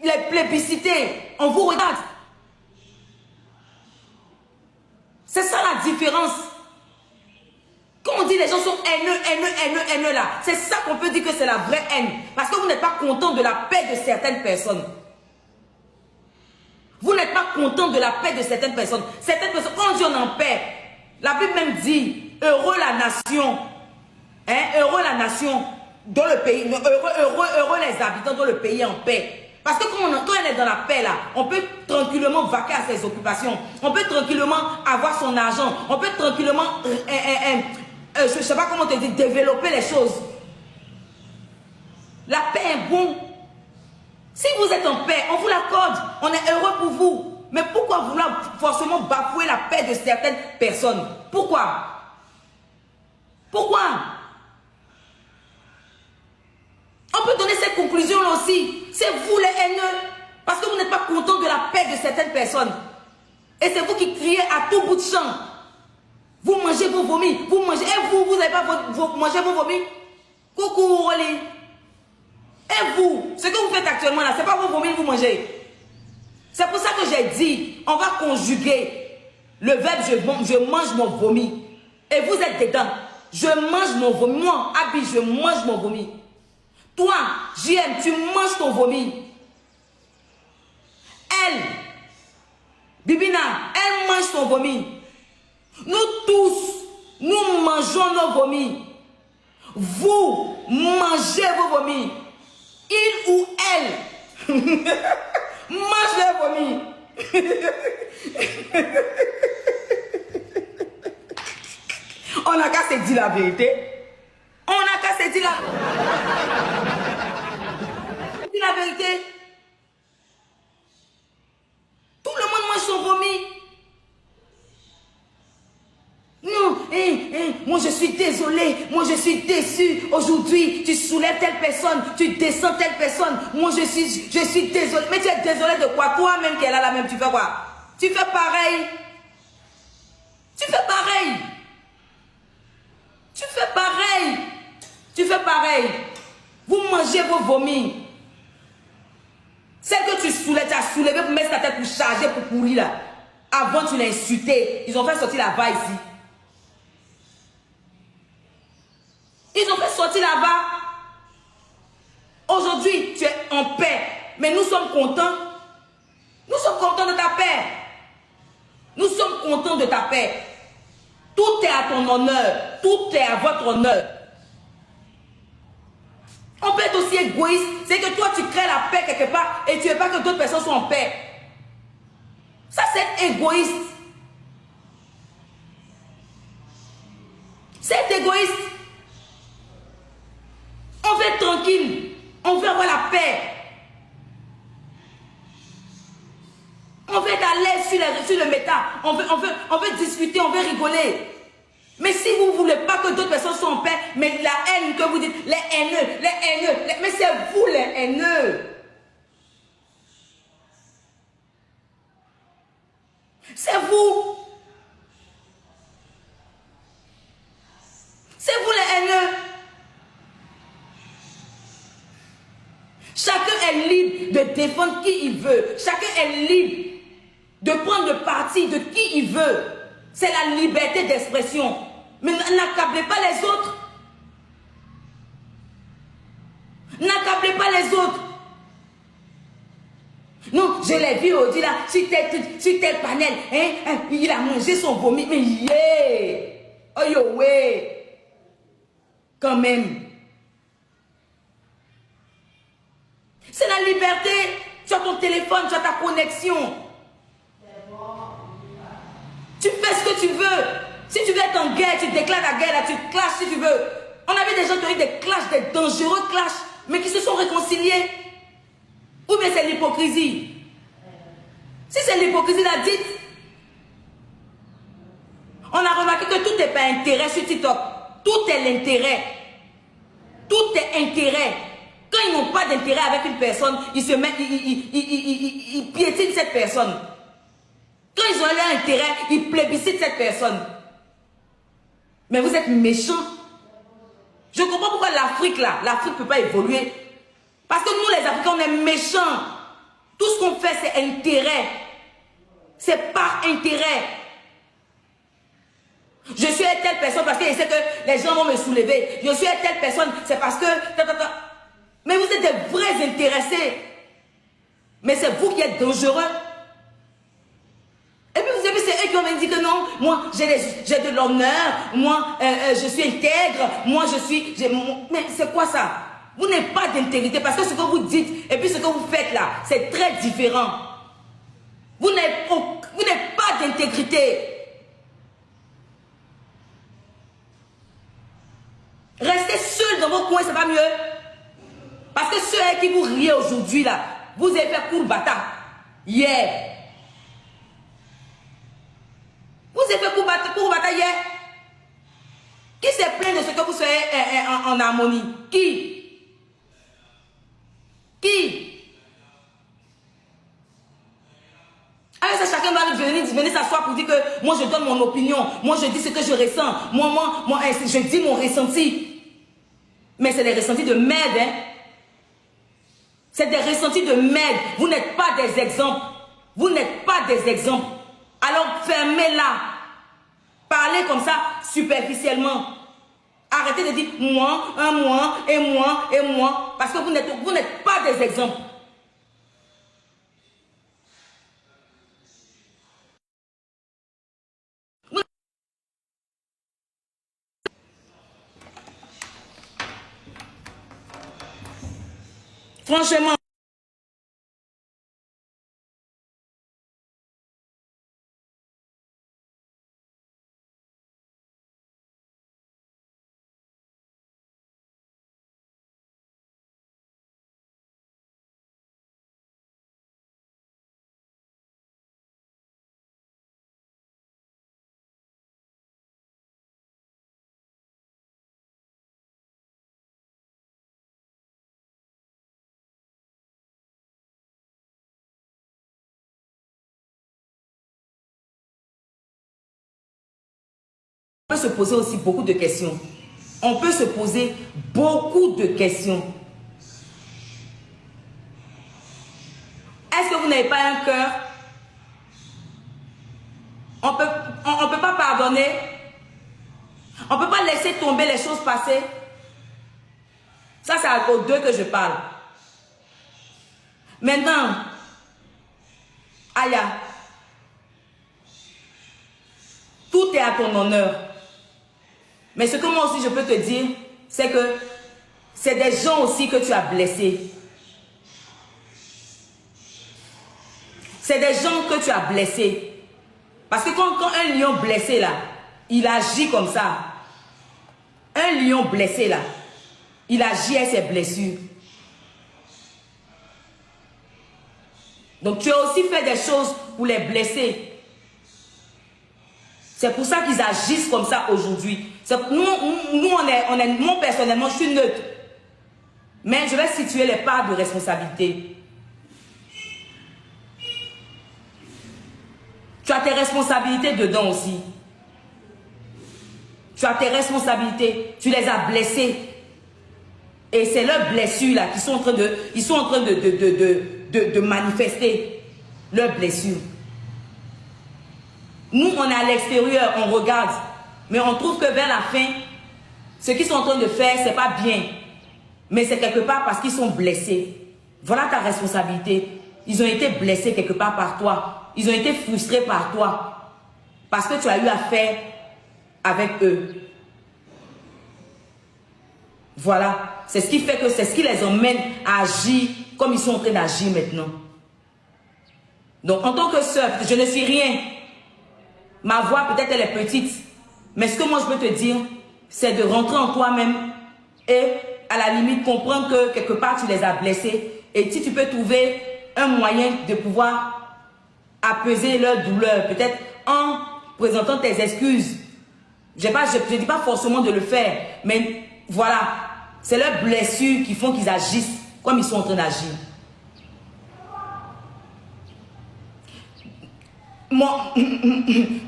les plébiscités. On vous regarde. C'est ça la différence. Quand on dit les gens sont haineux là, c'est ça qu'on peut dire que c'est la vraie haine. Parce que vous n'êtes pas content de la paix de certaines personnes. Vous n'êtes pas content de la paix de certaines personnes. Certaines personnes, quand on dit on est en paix, la Bible même dit, heureux la nation, hein, heureux la nation dans le pays, heureux les habitants dans le pays en paix. Parce que quand on est dans la paix là, on peut tranquillement vaquer à ses occupations. On peut tranquillement avoir son argent. On peut tranquillement, je ne sais pas comment te dire, développer les choses. La paix est bon. Si vous êtes en paix, on vous l'accorde. On est heureux pour vous. Mais pourquoi vouloir forcément bafouer la paix de certaines personnes? Pourquoi? Pourquoi? On peut donner cette conclusion là aussi. C'est vous les haineux. Parce que vous n'êtes pas content de la paix de certaines personnes. Et c'est vous qui criez à tout bout de champ. Vous mangez vos vomis. Vous mangez. Et vous n'avez pas mangé vos vomis? Coucou, Rolly. Et vous, ce que vous faites actuellement là, ce n'est pas vos vomis que vous mangez. C'est pour ça que j'ai dit, on va conjuguer le verbe je mange mon vomi. Et vous êtes dedans. Je mange mon vomi. Moi, Abi, je mange mon vomi. Toi, JM, tu manges ton vomi. Elle, Bibina, elle mange son vomi. Nous tous, nous mangeons nos vomis. Vous mangez vos vomis. Il ou elle mange les vomis. On n'a qu'à se dire la vérité. On n'a qu'à se dire la vérité. Tout le monde mange son vomi. Non, moi je suis désolé, moi je suis déçu. Aujourd'hui, tu soulèves telle personne, tu descends telle personne. Moi je suis désolé. Mais tu es désolé de quoi? Toi-même qui est là, même, tu fais quoi? Tu fais pareil. Tu fais pareil. Tu fais pareil. Tu fais pareil. Vous mangez vos vomis. Celle que tu soulèves, tu as soulevé pour mettre ta tête pour charger, pour pourrir là. Avant, tu l'as insulté. Ils ont fait sortir la bas ici. Ils ont fait sortir là-bas. Aujourd'hui, tu es en paix. Mais nous sommes contents. Nous sommes contents de ta paix. Nous sommes contents de ta paix. Tout est à ton honneur. Tout est à votre honneur. On peut être aussi égoïste. C'est que toi, tu crées la paix quelque part et tu ne veux pas que d'autres personnes soient en paix. Ça, c'est être égoïste. C'est être égoïste. On veut être tranquille. On veut avoir la paix. On veut être à l'aise sur le méta. On veut discuter, on veut rigoler. Mais si vous ne voulez pas que d'autres personnes soient en paix, mais la haine que vous dites, les haineux, mais c'est vous les haineux. C'est vous. C'est vous les haineux. Chacun est libre de défendre qui il veut. Chacun est libre de prendre le parti de qui il veut. C'est la liberté d'expression. Mais n'accablez pas les autres. N'accablez pas les autres. Non, je l'ai vu aujourd'hui là, sur tel panel, hein, il a mangé son vomi. Mais yeah! Oh yo, ouais! Quand même. C'est la liberté. Tu as ton téléphone, tu as ta connexion. Tu fais ce que tu veux. Si tu veux être en guerre, tu déclares la guerre, là, tu clashes si tu veux. On avait des gens qui ont eu des clashs, des dangereux clashs, mais qui se sont réconciliés. Ou bien c'est l'hypocrisie. Si c'est l'hypocrisie, la dites. On a remarqué que tout n'est pas intérêt sur TikTok. Tout est l'intérêt. Tout est intérêt. Quand ils n'ont pas d'intérêt avec une personne, ils se mettent, ils piétinent cette personne. Quand ils ont leur intérêt, ils plébiscitent cette personne. Mais vous êtes méchants. Je comprends pourquoi l'Afrique là, l'Afrique ne peut pas évoluer. Parce que nous, les Africains, on est méchants. Tout ce qu'on fait, c'est intérêt. C'est par intérêt. Je suis à telle personne parce que je sais que les gens vont me soulever. Je suis à telle personne, c'est parce que... Mais vous êtes des vrais intéressés. Mais c'est vous qui êtes dangereux. Et puis vous avez vu, c'est eux qui ont dit que non, moi j'ai de l'honneur, moi je suis intègre, moi je suis... Mais c'est quoi ça? Vous n'avez pas d'intégrité parce que ce que vous dites et puis ce que vous faites là, c'est très différent. Vous n'avez pas d'intégrité. Restez seul dans vos coins, c'est pas mieux. Parce que ceux qui vous riez aujourd'hui là, vous avez fait cool bâtard. Hier. Vous avez fait cool bâtard hier. Qui s'est plaint de ce que vous soyez en harmonie? Qui? Qui? Alors ça, chacun va venir s'asseoir pour dire que moi je donne mon opinion, moi je dis ce que je ressens, moi je dis mon ressenti. Mais c'est des ressentis de merde, hein. C'est des ressentis de merde. Vous n'êtes pas des exemples. Vous n'êtes pas des exemples. Alors fermez-la. Parlez comme ça superficiellement. Arrêtez de dire moi, moi, et moi, et moi. Parce que vous n'êtes pas des exemples. Franchement. On peut se poser aussi beaucoup de questions. On peut se poser beaucoup de questions. Est-ce que vous n'avez pas un cœur? On peut pas pardonner. On ne peut pas laisser tomber les choses passées. Ça, c'est aux deux que je parle. Maintenant, Aya, tout est à ton honneur. Mais ce que moi aussi je peux te dire, c'est que c'est des gens aussi que tu as blessés. C'est des gens que tu as blessés. Parce que quand un lion blessé là, il agit comme ça. Un lion blessé là, il agit avec ses blessures. Donc tu as aussi fait des choses pour les blesser. C'est pour ça qu'ils agissent comme ça aujourd'hui. Moi personnellement, je suis neutre. Mais je vais situer les parts de responsabilité. Tu as tes responsabilités dedans aussi. Tu as tes responsabilités. Tu les as blessés. Et c'est leurs blessures là qui sont en train de manifester leurs blessures. Nous, on est à l'extérieur, on regarde. Mais on trouve que vers la fin, ce qu'ils sont en train de faire, c'est pas bien. Mais c'est quelque part parce qu'ils sont blessés. Voilà ta responsabilité. Ils ont été blessés quelque part par toi. Ils ont été frustrés par toi. Parce que tu as eu affaire avec eux. Voilà. C'est ce qui fait que c'est ce qui les emmène à agir comme ils sont en train d'agir maintenant. Donc, en tant que sœur, je ne suis rien. Ma voix, peut-être, elle est petite. Mais ce que moi, je peux te dire, c'est de rentrer en toi-même et, à la limite, comprendre que quelque part, tu les as blessés. Et si tu peux trouver un moyen de pouvoir apaiser leur douleur, peut-être en présentant tes excuses. Je ne dis pas forcément de le faire, mais voilà, c'est leurs blessures qui font qu'ils agissent comme ils sont en train d'agir.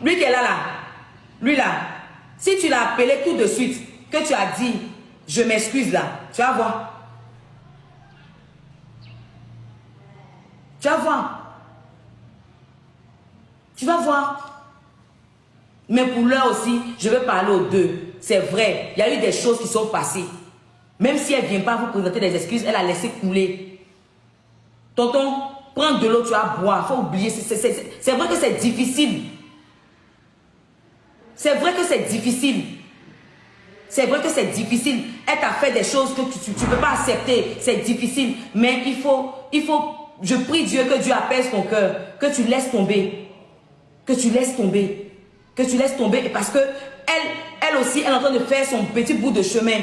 Lui qui est là, lui là, si tu l'as appelé tout de suite, que tu as dit, je m'excuse là, tu vas voir. Tu vas voir. Tu vas voir. Mais pour l'heure aussi, je vais parler aux deux. C'est vrai, il y a eu des choses qui sont passées. Même si elle ne vient pas vous présenter des excuses, elle a laissé couler. Tonton, prends de l'eau, tu vas boire. Il faut oublier. C'est vrai que c'est difficile. C'est vrai que c'est difficile. C'est vrai que c'est difficile. Elle t'a fait des choses que tu ne peux pas accepter. C'est difficile. Mais il faut, je prie Dieu que Dieu apaise ton cœur. Que tu laisses tomber. Que tu laisses tomber. Que tu laisses tomber. Parce que elle aussi, elle est en train de faire son petit bout de chemin.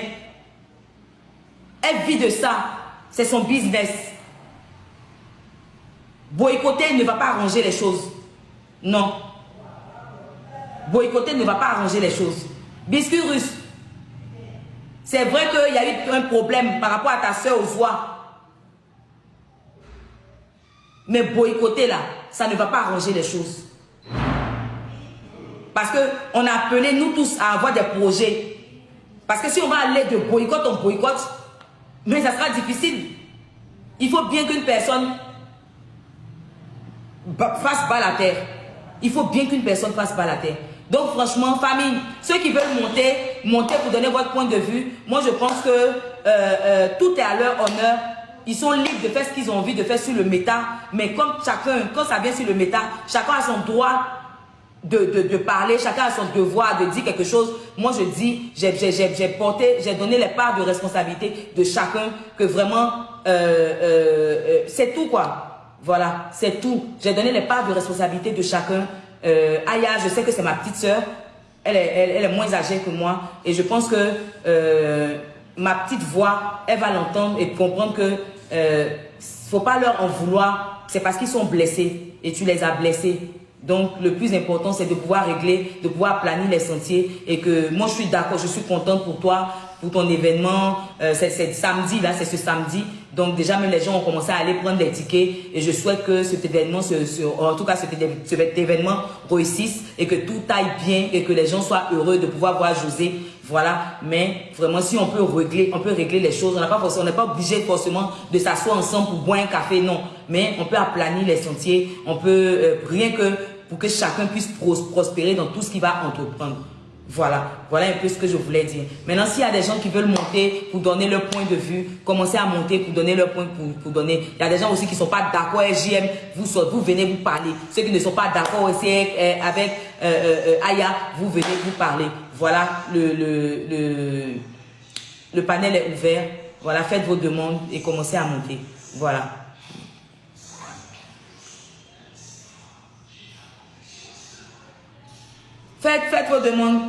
Elle vit de ça. C'est son business. Boycotter ne va pas arranger les choses. Non. Boycotter ne va pas arranger les choses. Biscuit russe. C'est vrai qu'il y a eu un problème par rapport à ta soeur aux oies. Mais boycotter là, ça ne va pas arranger les choses. Parce qu'on a appelé nous tous à avoir des projets. Parce que si on va aller de boycott en boycott, mais ça sera difficile. Il faut bien qu'une personne fasse bas la terre. Il faut bien qu'une personne fasse bas la terre. Donc franchement, famille, ceux qui veulent monter pour donner votre point de vue, moi je pense que tout est à leur honneur. Ils sont libres de faire ce qu'ils ont envie de faire sur le méta. Mais comme chacun, quand ça vient sur le méta, chacun a son droit de parler, chacun a son devoir de dire quelque chose. Moi je dis, j'ai donné les parts de responsabilité de chacun, que vraiment, c'est tout quoi. Voilà, c'est tout. J'ai donné les parts de responsabilité de chacun. Aya, je sais que c'est ma petite soeur. Elle est moins âgée que moi. Et je pense que ma petite voix, elle va l'entendre et comprendre que faut pas leur en vouloir. C'est parce qu'ils sont blessés et tu les as blessés. Donc, le plus important, c'est de pouvoir régler, de pouvoir planir les sentiers. Et que moi, je suis d'accord, je suis contente pour toi, pour ton événement. C'est samedi, là, c'est ce samedi. Donc, déjà, même les gens ont commencé à aller prendre des tickets. Et je souhaite que cet événement, en tout cas, cet événement réussisse et que tout aille bien et que les gens soient heureux de pouvoir voir José. Voilà. Mais vraiment, si on peut régler les choses. On n'est pas obligé forcément de s'asseoir ensemble pour boire un café, non. Mais on peut aplanir les sentiers. On peut, rien que pour que chacun puisse prospérer dans tout ce qu'il va entreprendre. Voilà, voilà un peu ce que je voulais dire. Maintenant, s'il y a des gens qui veulent monter pour donner leur point de vue, commencez à monter pour donner leur point, pour donner. Il y a des gens aussi qui ne sont pas d'accord avec JM, vous venez vous parler. Ceux qui ne sont pas d'accord aussi avec Aya, vous venez vous parler. Voilà, le panel est ouvert. Voilà, faites vos demandes et commencez à monter. Voilà. Faites vos demandes.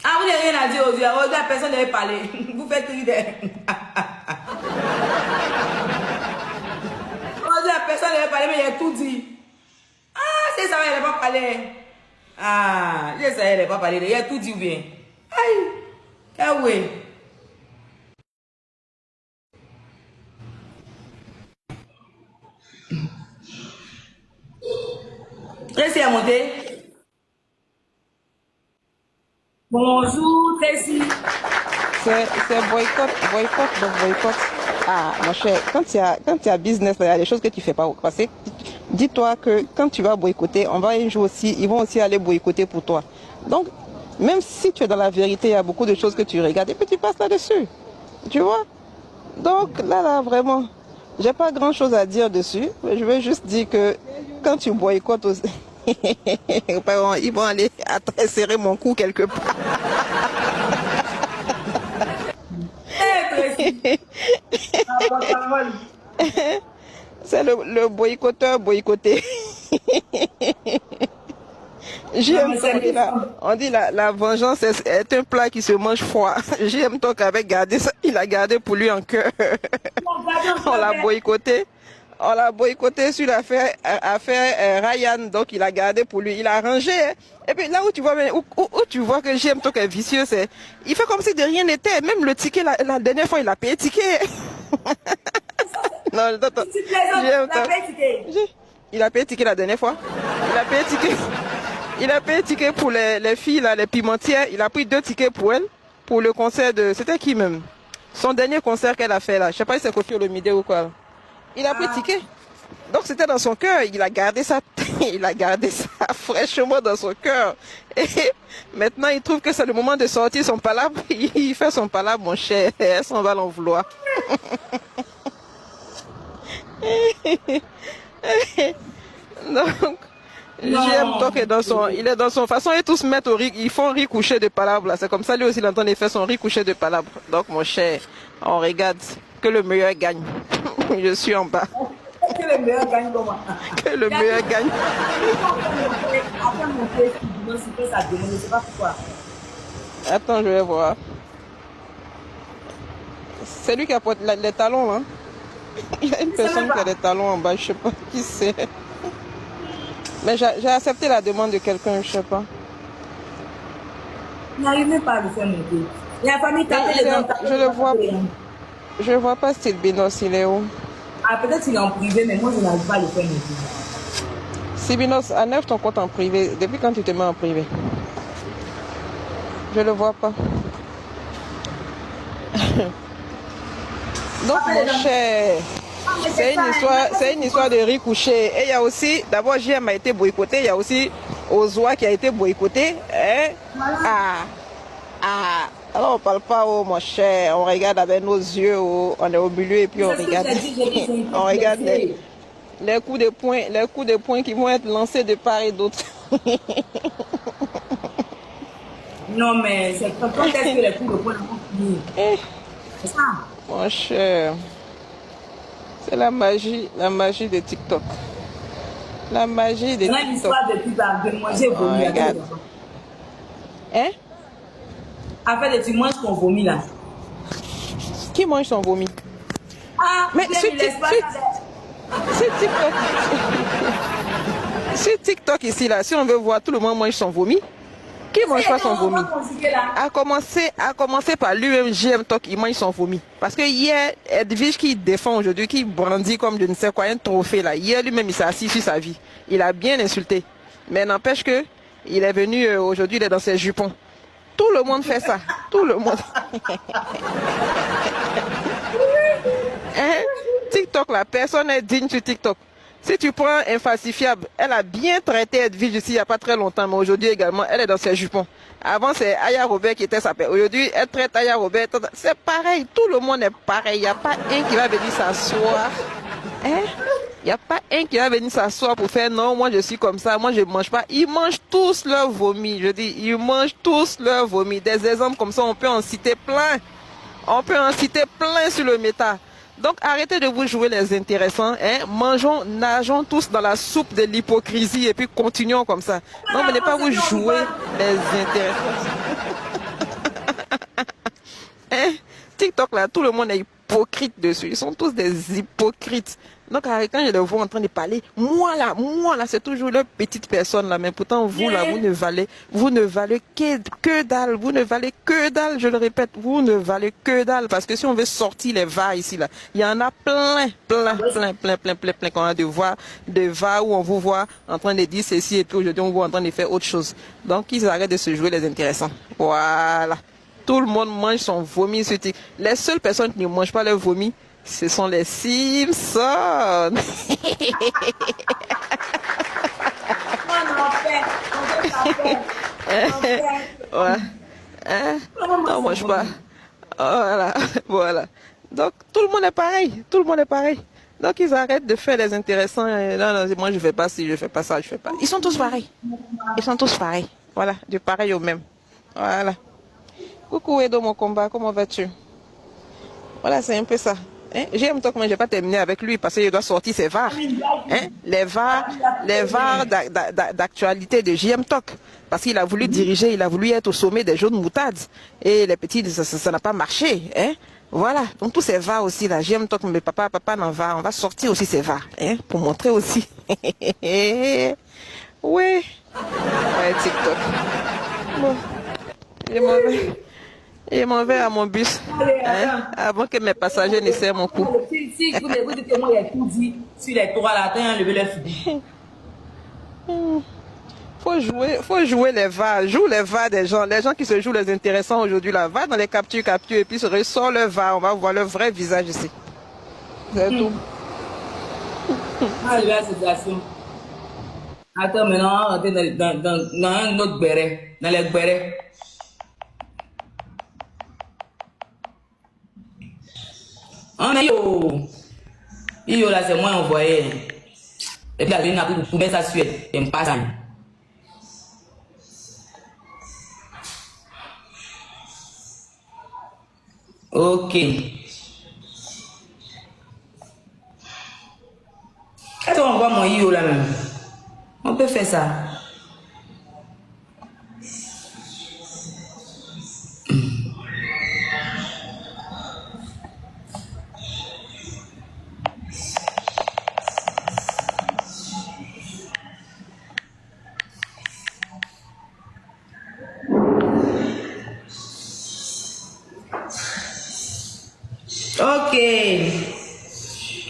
Ah, vous n'avez rien à dire aujourd'hui. La personne n'avait parlé. Vous faites rire. Aujourd'hui, la personne n'avait parlé, mais il a tout dit. Ah, c'est ça, elle n'a pas parlé. Ah, je sais, elle n'a pas parlé. Il a tout dit ou bien. Aïe, ah oui. Tracy a monté. Bonjour, Tracy. C'est boycott, donc boycott. Ah, mon cher, quand il y a business, il y a des choses que tu fais pas passer. Dis-toi que quand tu vas boycotter, on va un jour aussi, ils vont aussi aller boycotter pour toi. Donc, même si tu es dans la vérité, il y a beaucoup de choses que tu regardes et puis tu passes là-dessus. Tu vois? Donc, là, vraiment, j'ai pas grand-chose à dire dessus. Je veux juste dire que quand tu boycottes aussi, ils vont aller serrer mon cou quelque part. C'est le boycotteur boycotté. On dit la vengeance est un plat qui se mange froid. J'aime donc avec gardé ça, il a gardé pour lui en cœur. On l'a boycotté. On l'a boycotté sur l'affaire Ryan, donc il a gardé pour lui, il a rangé. Et puis là où tu vois, où tu vois que j'aime toi est vicieux, c'est, il fait comme si de rien n'était. Même le ticket, la dernière fois, il a payé le ticket. Non, attends. Tu plaisantes, JM la Talk. paix ticket. Il a payé ticket la dernière fois. Il a payé ticket. Il a payé ticket pour les filles, là, les pimentières. Il a pris 2 tickets pour elle. Pour le concert de... C'était qui même? Son dernier concert qu'elle a fait là. Je sais pas si c'est Kofi Olomide ou quoi. Là. Il a pris ticket. Donc c'était dans son cœur. Il a gardé ça. Il a gardé ça fraîchement dans son cœur. Et maintenant il trouve que c'est le moment de sortir son palabre. Il fait son palabre, mon cher. On va l'en vouloir. Donc, JM Talk est dans son, il est dans son façon et tous se mettent au riz, ils font riz couché de palabre là. C'est comme ça lui aussi il entend il fait son riz couché de palabre. Donc mon cher, on regarde que le meilleur gagne. Je suis en bas. Que le meilleur gagne comment? Que le meilleur gagne. Après mon père, c'est ça demande, je ne sais pas pourquoi. Attends, je vais voir. C'est lui qui apporte les talons là. Il y a une personne qui a des talons en bas, je sais pas qui c'est. Mais j'ai accepté la demande de quelqu'un, je sais pas. Il n'arrive même pas à le faire monter. La famille tapait les dents. Je le vois. Je vois pas Style Binos, il est où? Ah, peut-être qu'il est en privé, mais moi je n'arrive pas à le faire monter. Sibinos, enlève ton compte en privé. Depuis quand tu te mets en privé? Je le vois pas. Donc mon cher, c'est une histoire de riz couché. Et il y a aussi, d'abord JM a été boycotté, il y a aussi Ozwa qui a été boycotté. Hein? Alors on parle pas, oh mon cher, on regarde avec nos yeux, oh, on est au milieu et puis on regarde. On regarde les coups de poing qui vont être lancés de part et d'autre. Non mais c'est quand est-ce que les coups de poing vont finir? C'est ça. Mon cher, c'est la magie de TikTok. La magie de TikTok. On a l'histoire de pub de manger vomi. Hein? Après les tu manges ton vomi là. Qui mange son vomi? Ah, mais sur TikTok ici là, si on veut voir tout le monde mange son vomi. Qui mange pas son vomi? A commencé par lui-même, JM Talk, il mange son vomi. Parce que hier, Edwige qui défend aujourd'hui, qui brandit comme je ne sais quoi, un trophée là. Hier lui-même, il s'est assis sur sa vie. Il a bien insulté. Mais n'empêche que, il est venu aujourd'hui, il est dans ses jupons. Tout le monde fait ça. Tout le monde. Hein? TikTok là, personne n'est digne sur TikTok. Si tu prends Infalsifiable, elle a bien traité Edwige ici il n'y a pas très longtemps, mais aujourd'hui également, elle est dans ses jupons. Avant, c'est Aya Robert qui était sa paix. Aujourd'hui, elle traite Aya Robert. C'est pareil, tout le monde est pareil. Il n'y a pas un qui va venir s'asseoir. Hein? Il n'y a pas un qui va venir s'asseoir pour faire non, moi je suis comme ça, moi je ne mange pas. Ils mangent tous leur vomi. Je dis, ils mangent tous leur vomi. Des exemples comme ça, on peut en citer plein. On peut en citer plein sur le méta. Donc arrêtez de vous jouer les intéressants, hein? Mangeons, nageons tous dans la soupe de l'hypocrisie et puis continuons comme ça. Non, mais ne pas vous jouer les intéressants. Hein? TikTok là, tout le monde est hypocrite dessus. Ils sont tous des hypocrites. Donc quand je les vois en train de parler, moi là, c'est toujours leur petite personne là, mais pourtant vous là, vous ne valez que dalle, vous ne valez que dalle, je le répète, vous ne valez que dalle, parce que si on veut sortir les VAR ici là, il y en a plein qu'on a de VAR où on vous voit en train de dire ceci et puis aujourd'hui on vous voit en train de faire autre chose. Donc ils arrêtent de se jouer les intéressants. Voilà. Tout le monde mange son vomi sur TikTok. Les seules personnes qui ne mangent pas leur vomi, ce sont les Simpsons. Ouais. Hein? Non, mange pas. Voilà. Voilà. Donc, tout le monde est pareil. Tout le monde est pareil. Donc, ils arrêtent de faire les intéressants. Non, moi, je fais pas ci, je fais pas ça, je fais pas. Ils sont tous pareils. Ils sont tous pareils. Voilà. Du pareil au même. Voilà. Coucou Edo, mon combat. Comment vas-tu? Voilà, c'est un peu ça. Hein? JM Talk, mais je vais pas terminer avec lui parce qu'il doit sortir ses VAR. Hein? Les VAR d'actualité de JM Talk. Parce qu'il a voulu diriger, il a voulu être au sommet des jaunes moutades. Et les petits, ça n'a pas marché. Hein? Voilà. Donc tous ces VAR aussi, là, JM Talk, mais papa n'en va. On va sortir aussi ces VAR. Hein? Pour montrer aussi. Oui. Ouais, TikTok. Bon. Et m'en vais à mon bus. Allez, Hein, avant que mes passagers ne serrent mon cou. Si vous dites que moi, j'ai tout dit sur les trois là, t'as enlevé le fil. Faut jouer les VAR. Joue les VAR des gens. Les gens qui se jouent les intéressants aujourd'hui là. Va dans les captures et puis ressort le VAR. On va voir leur vrai visage ici. C'est tout. Allez, la situation. Attends, maintenant, on va rentrer dans un autre béret. Dans les bérets. Oh, mais yo là, c'est moi envoyé. Et puis, la ligne a pris pour mettre ça sur elle. Elle me passe. Ok. Quand on voit mon yo là même, on peut faire ça. Ok.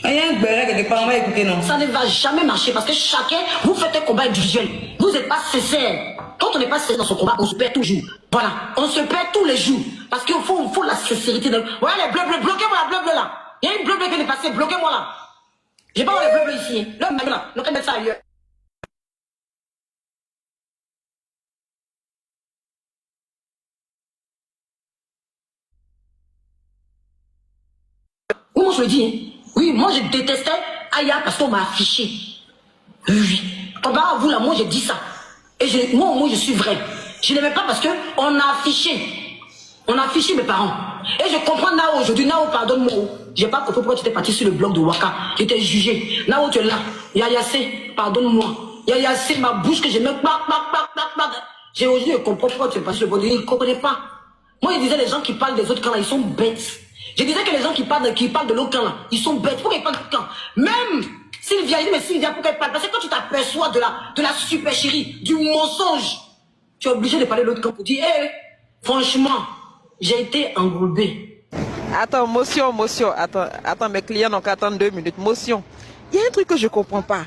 Il y a un béret quelque part, on va écouter, non? Ça ne va jamais marcher parce que chacun, vous faites un combat individuel. Vous n'êtes pas sincère. Quand on n'est pas sincère dans son combat, on se perd toujours. Voilà, on se perd tous les jours. Parce qu'il faut la sincérité. Voilà les bleus, bloquez-moi la bleu là. Il y a une bleu qui est passée, bloquez-moi là. J'ai pas les bleus ici. Là, donc on met ça ailleurs. Oui, moi je le dis. Hein. Oui, moi je détestais Aya parce qu'on m'a affiché. Oui. Comparé à vous là, moi j'ai dit ça. Et moi au moins je suis vrai. Je n'aimais pas parce qu'on a affiché. On a affiché mes parents. Et je comprends Nao aujourd'hui. Nao, pardonne-moi. J'ai pas compris pourquoi tu étais parti sur le blog de Waka. Tu étais jugé. Nao, tu es là. Yayassé, pardonne-moi. Yayassé, ma bouche que j'ai mis. J'ai aujourd'hui compris pourquoi tu es parti sur le blog. Il ne comprenait pas. Moi, je disais les gens qui parlent des autres camps là, ils sont bêtes. Je disais que les gens qui parlent de l'autre camp là, ils sont bêtes. Pourquoi ils parlent de camp? Même Sylvia, il dit mais Sylvia, pourquoi elle parle? Parce que quand tu t'aperçois de la supercherie, du mensonge, tu es obligé de parler de l'autre camp pour dire, franchement, j'ai été englobé. Attends, motion. Attends, mes clients n'ont qu'à attendre 2 minutes. Motion. Il y a un truc que je comprends pas.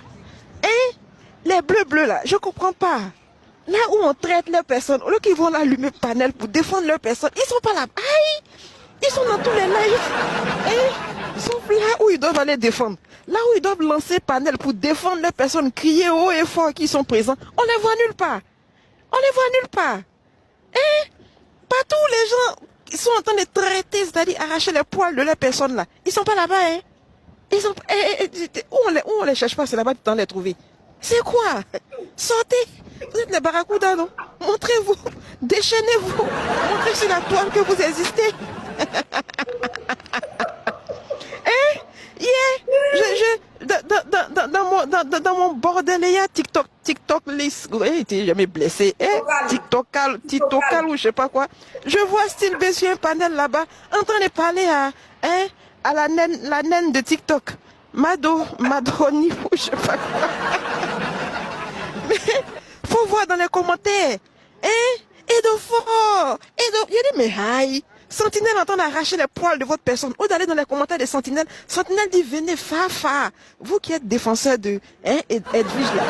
Hein? Les bleus là, je comprends pas. Là où on traite les personnes, au lieu qu'ils vont l'allumer panel pour défendre leurs personnes, ils sont pas là. Aïe! Ils sont dans tous les lives. Hein? Ils sont là où ils doivent aller défendre. Là où ils doivent lancer panel pour défendre leurs personnes, crier haut et fort qu'ils sont présents. On les voit nulle part. Hein? Partout, les gens ils sont en train de traiter, c'est-à-dire arracher les poils de les personnes là. Ils sont pas là-bas, hein. Ils sont, où on les cherche pas, c'est là-bas dans les trouver. C'est quoi? Sortez. Vous êtes les barracudas, non? Montrez-vous. Déchaînez-vous. Montrez sur la toile que vous existez. Hein? Dans mon bordel, il y a TikTok list. Hey, t'es jamais blessé. Hein? TikTokal ou je sais pas quoi. Je vois style sur un panel là-bas en train de parler à la naine de TikTok. Mado niveau, je sais pas quoi. Mais faut voir dans les commentaires. Hein? Et de fort. Il y a des mais aïe. Sentinelle entend arracher les poils de votre personne. Ou d'aller dans les commentaires de Sentinelle. Sentinelle dit venez Fafa. Vous qui êtes défenseur de Edwige là.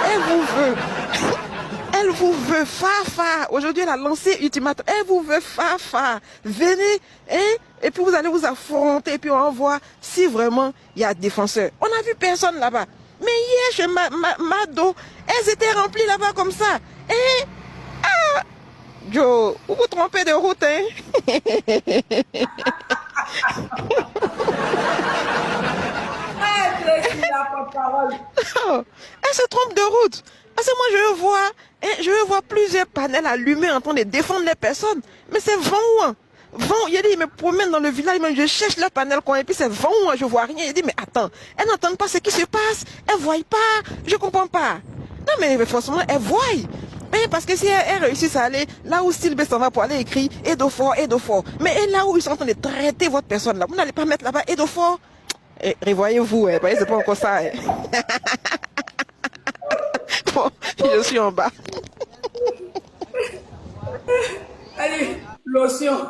Elle vous veut Fafa. Aujourd'hui elle a lancé ultimatum. Elle vous veut Fafa. Venez. Hein? Et puis vous allez vous affronter. Et puis on voit si vraiment il y a défenseur. On n'a vu personne là-bas. Mais hier chez Mado, elles étaient remplies là-bas comme ça. Et Joe, vous vous trompez de route, hein? Elle se trompe de route. Parce que moi, je veux voir plusieurs panels allumés en train de défendre les personnes. Mais c'est vent. Il a dit, il me promène dans le village, je cherche le panel coin, et puis c'est vent, je vois rien. Il dit, mais attends, elles n'entendent pas ce qui se passe. Elles ne voient pas. Je comprends pas. Non, mais forcément, elles voient. Mais parce que si elles réussissent à aller là où Sylvie s'en va pour aller écrire Edofort. Mais là où ils sont en train de traiter votre personne là, vous n'allez pas mettre là-bas Edofort. Revoyez-vous, c'est pas encore ça. Bon, je suis en bas. Allez, lotion.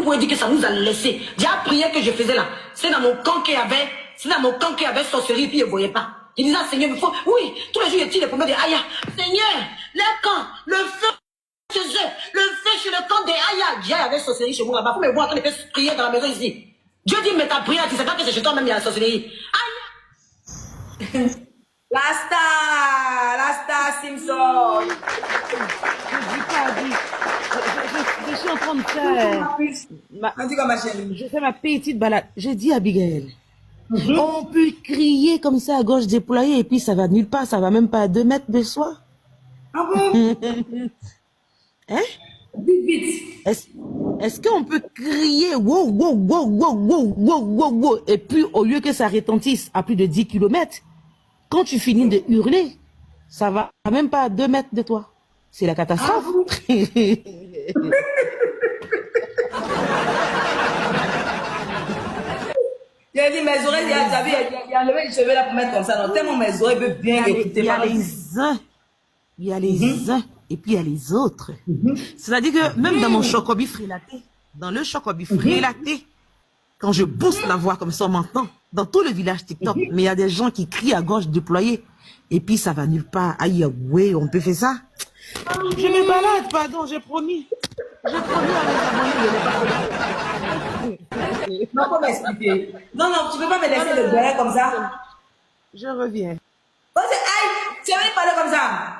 vous pouvez dire que ça nous a laissé. J'ai prié que je faisais là. C'est dans mon camp qu'il y avait, sorcellerie, puis il ne voyait pas. Il disait, Seigneur, il faut, oui, tous les jours, il tire les pommettes de Aya. Seigneur, le camp, le feu chez eux, le feu chez le camp des Aya. J'ai avait sorcellerie chez moi là-bas. Vous me voir en train de faire prier dans la maison ici. Dieu dit, mais ta prière, tu sais pas que c'est chez toi même, il y a la sorcellerie. Aya. La star Simpson. Je suis en train de faire. Je fais ma petite balade. J'ai dit à Abigail, on peut crier comme ça à gauche déployée et puis ça va nulle part, ça va même pas à 2 mètres de soi. Ah bon? Hein? Vite. Est-ce qu'on peut crier wow, wow, wow, wow, wow, wow, wow, wow, et puis au lieu que ça retentisse à plus de 10 km, quand tu finis de hurler, ça va même pas à 2 mètres de toi. C'est la catastrophe. Il a dit mes oreilles, il a enlevé les cheveux là pour mettre comme ça. Non, tellement mes oreilles peuvent bien écouter. Il y a les uns, il y a les uns, et puis il y a les autres. C'est-à-dire que même dans mon chocobi frélaté, dans le chocobi frélaté, quand je booste la voix comme ça maintenant, dans tout le village TikTok, mais il y a des gens qui crient à gauche déployée, et puis ça va nulle part. Aïe, ouais, on peut faire ça. Je me balade, pardon, j'ai promis. J'ai promis à mes abonnés. Non, faut m'expliquer. Non, tu peux pas me laisser le beurre comme ça. Je reviens. Oh, aïe, tu avais parlé comme ça.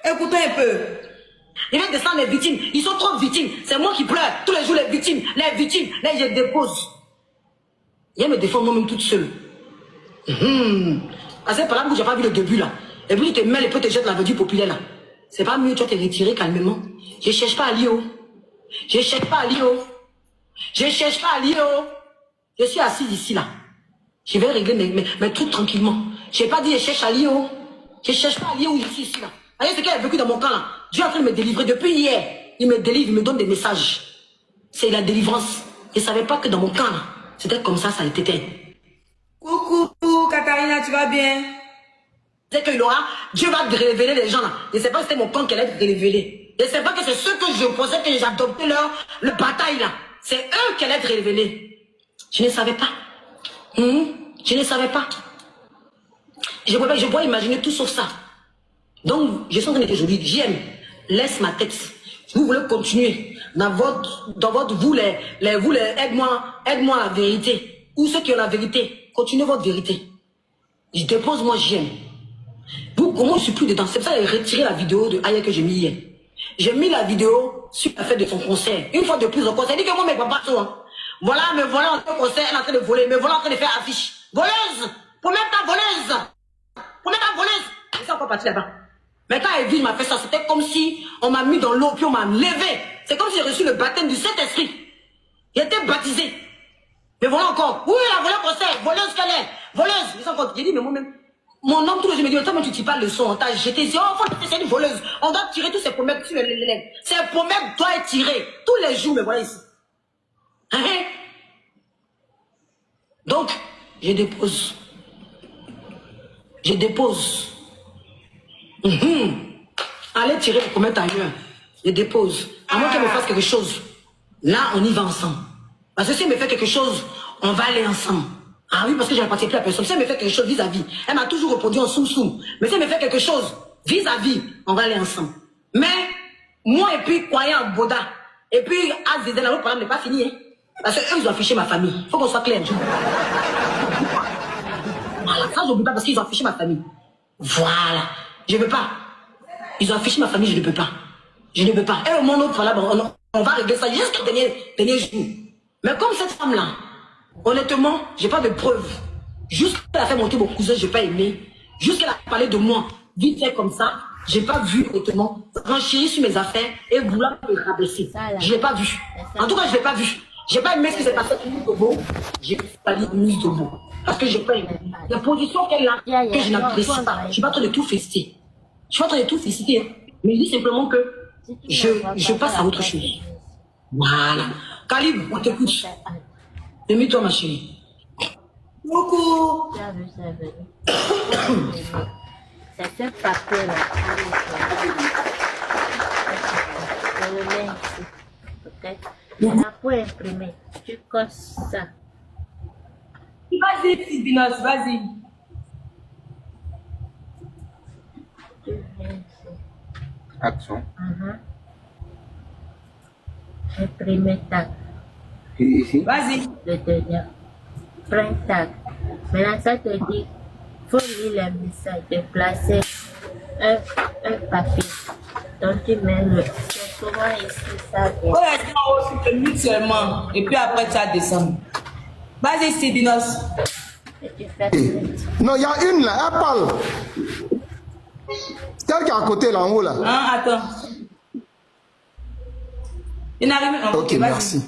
Écoutez un peu. Il va descendre les victimes. Ils sont trop victimes. C'est moi qui pleure. Tous les jours, les victimes. Là, je dépose. Il me défend moi-même toute seule. Parce que par là, j'ai pas vu le début là. Et puis, tu te mêles et puis tu te jettes la verdure populaire là. C'est pas mieux, tu vas te retirer calmement. Je cherche pas à Lio. Je cherche pas à Lio. Je cherche pas à Lio. Je suis assise ici là. Je vais régler mes trucs tranquillement. Je n'ai pas dit je cherche à Lio. Je cherche pas à Lio, je suis ici là. Voyez ce qu'elle a vécu dans mon camp là. Dieu est en train de me délivrer depuis hier. Il me délivre, il me donne des messages. C'est la délivrance. Je ne savais pas que dans mon camp là, c'était comme ça a été. Coucou, Katharina, tu vas bien? C'est qu'il aura, Dieu va te révéler les gens là. Je ne sais pas si c'était mon camp qui allait te révéler. Je ne sais pas que c'est ceux que je pensais que j'adoptais le bataille là. C'est eux qui allaient te révéler. Je ne savais pas. Je ne savais pas. Je pourrais imaginer tout sauf ça. Donc, je suis en train de dire aujourd'hui, j'aime, laisse ma tête. Si vous voulez continuer dans votre vous aide-moi la vérité. Ou ceux qui ont la vérité, continuez votre vérité. Je dépose, moi j'aime. Vous, comment je suis plus dedans? C'est pour ça que j'ai retiré la vidéo de Aya que j'ai mis hier. J'ai mis la vidéo sur la fête de son concert. Une fois de plus au concert, dit que moi mes papas sont. Voilà, me voilà en train de concert, elle est en train de voler, me voilà en train de faire affiche. Voleuse! Pour mettre ta voleuse! Pour mettre ta voleuse! Et ça, on peut partir là-bas. Mais quand Evie m'a fait ça, c'était comme si on m'a mis dans l'eau, puis on m'a levé. C'est comme si j'ai reçu le baptême du Saint-Esprit. J'ai été baptisé. Mais voilà encore. Oui, la volée concert, voleuse qu'elle est. Voleuse. J'ai dit, mais moi-même, mon homme, tout le jour, me dit, toi, mais tu tires pas le son, on t'a jeté. J'ai dit, oh, faut c'est une voleuse. On doit tirer tous ces pommettes sur les lèvres. Ces pommettes doivent être tirées. Tous les jours, mais voilà ici. Donc, je dépose. Allez tirer les pommettes ailleurs. Je dépose. À moins qu'elle me fasse quelque chose. Là, on y va ensemble. Parce que si elle me fait quelque chose, on va aller ensemble. Ah oui, parce que je n'appartiens plus à personne. Si elle me fait quelque chose vis-à-vis, elle m'a toujours répondu en soum-soum. Mais si elle me fait quelque chose vis-à-vis, on va aller ensemble. Mais, moi et puis, croyant en Boda, et puis, Azizé, la problème n'est pas fini. Hein? Parce qu'eux, ils ont affiché ma famille. Il faut qu'on soit clair. Voilà, ça, je ne peux pas parce qu'ils ont affiché ma famille. Voilà. Je ne peux pas. Ils ont affiché ma famille, je ne peux pas. Je ne peux pas. Et au monde autre, voilà, on va régler ça jusqu'au dernier jour. Mais comme cette femme-là, honnêtement, j'ai pas de preuves. Juste qu'elle a fait monter mon cousin, j'ai pas aimé. Juste qu'elle a parlé de moi, vite fait comme ça, j'ai pas vu, honnêtement, renchérir sur mes affaires et vouloir me rabaisser. Je l'ai pas vu. En tout cas, je l'ai pas vu. J'ai pas aimé ce qui s'est passé avec Mise Tobo. J'ai pas dit Mise Tobo. Parce que j'ai pas aimé. La position qu'elle a, que je n'apprécie pas. Je suis pas en train de tout féliciter. Je suis pas en train de tout féliciter. Hein. Mais je dis simplement que je passe à autre chose. Voilà. Calib, on t'écoute. Aimez-toi, ma chérie. Coucou. C'est ce papier-là. Je le mets ici. ok? Maintenant, pour imprimer, tu cosses ça. Vas-y, petite Binos, vas-y. Tu viens ici. Action. Imprimer tag. Ici. Vas-y. Le dernier. Print tag. Maintenant, ça te dit, faut lire les messages, déplacer un papier. Donc, tu mets le. C'est souvent ici, ça vient. Oh, est-ce qu'on tu te mutes seulement. Et puis après, tu vas descendre. Vas-y, petite Binos. Et tu fais print. Non, il y a une là, elle parle. Celle qui est à côté là, en haut là. Hein, attends. Il n'arrive pas. Ok, merci.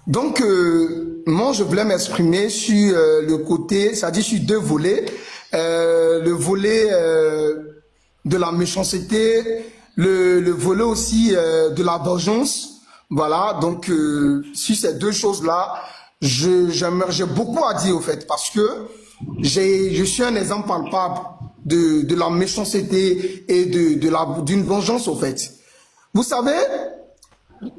Donc, moi, je voulais m'exprimer sur le côté, c'est-à-dire sur deux volets. Le volet de la méchanceté, le volet aussi de la vengeance. Voilà, donc, sur ces deux choses-là, j'ai beaucoup à dire, au fait, parce que je suis un exemple palpable de la méchanceté et d'une vengeance, au fait. Vous savez,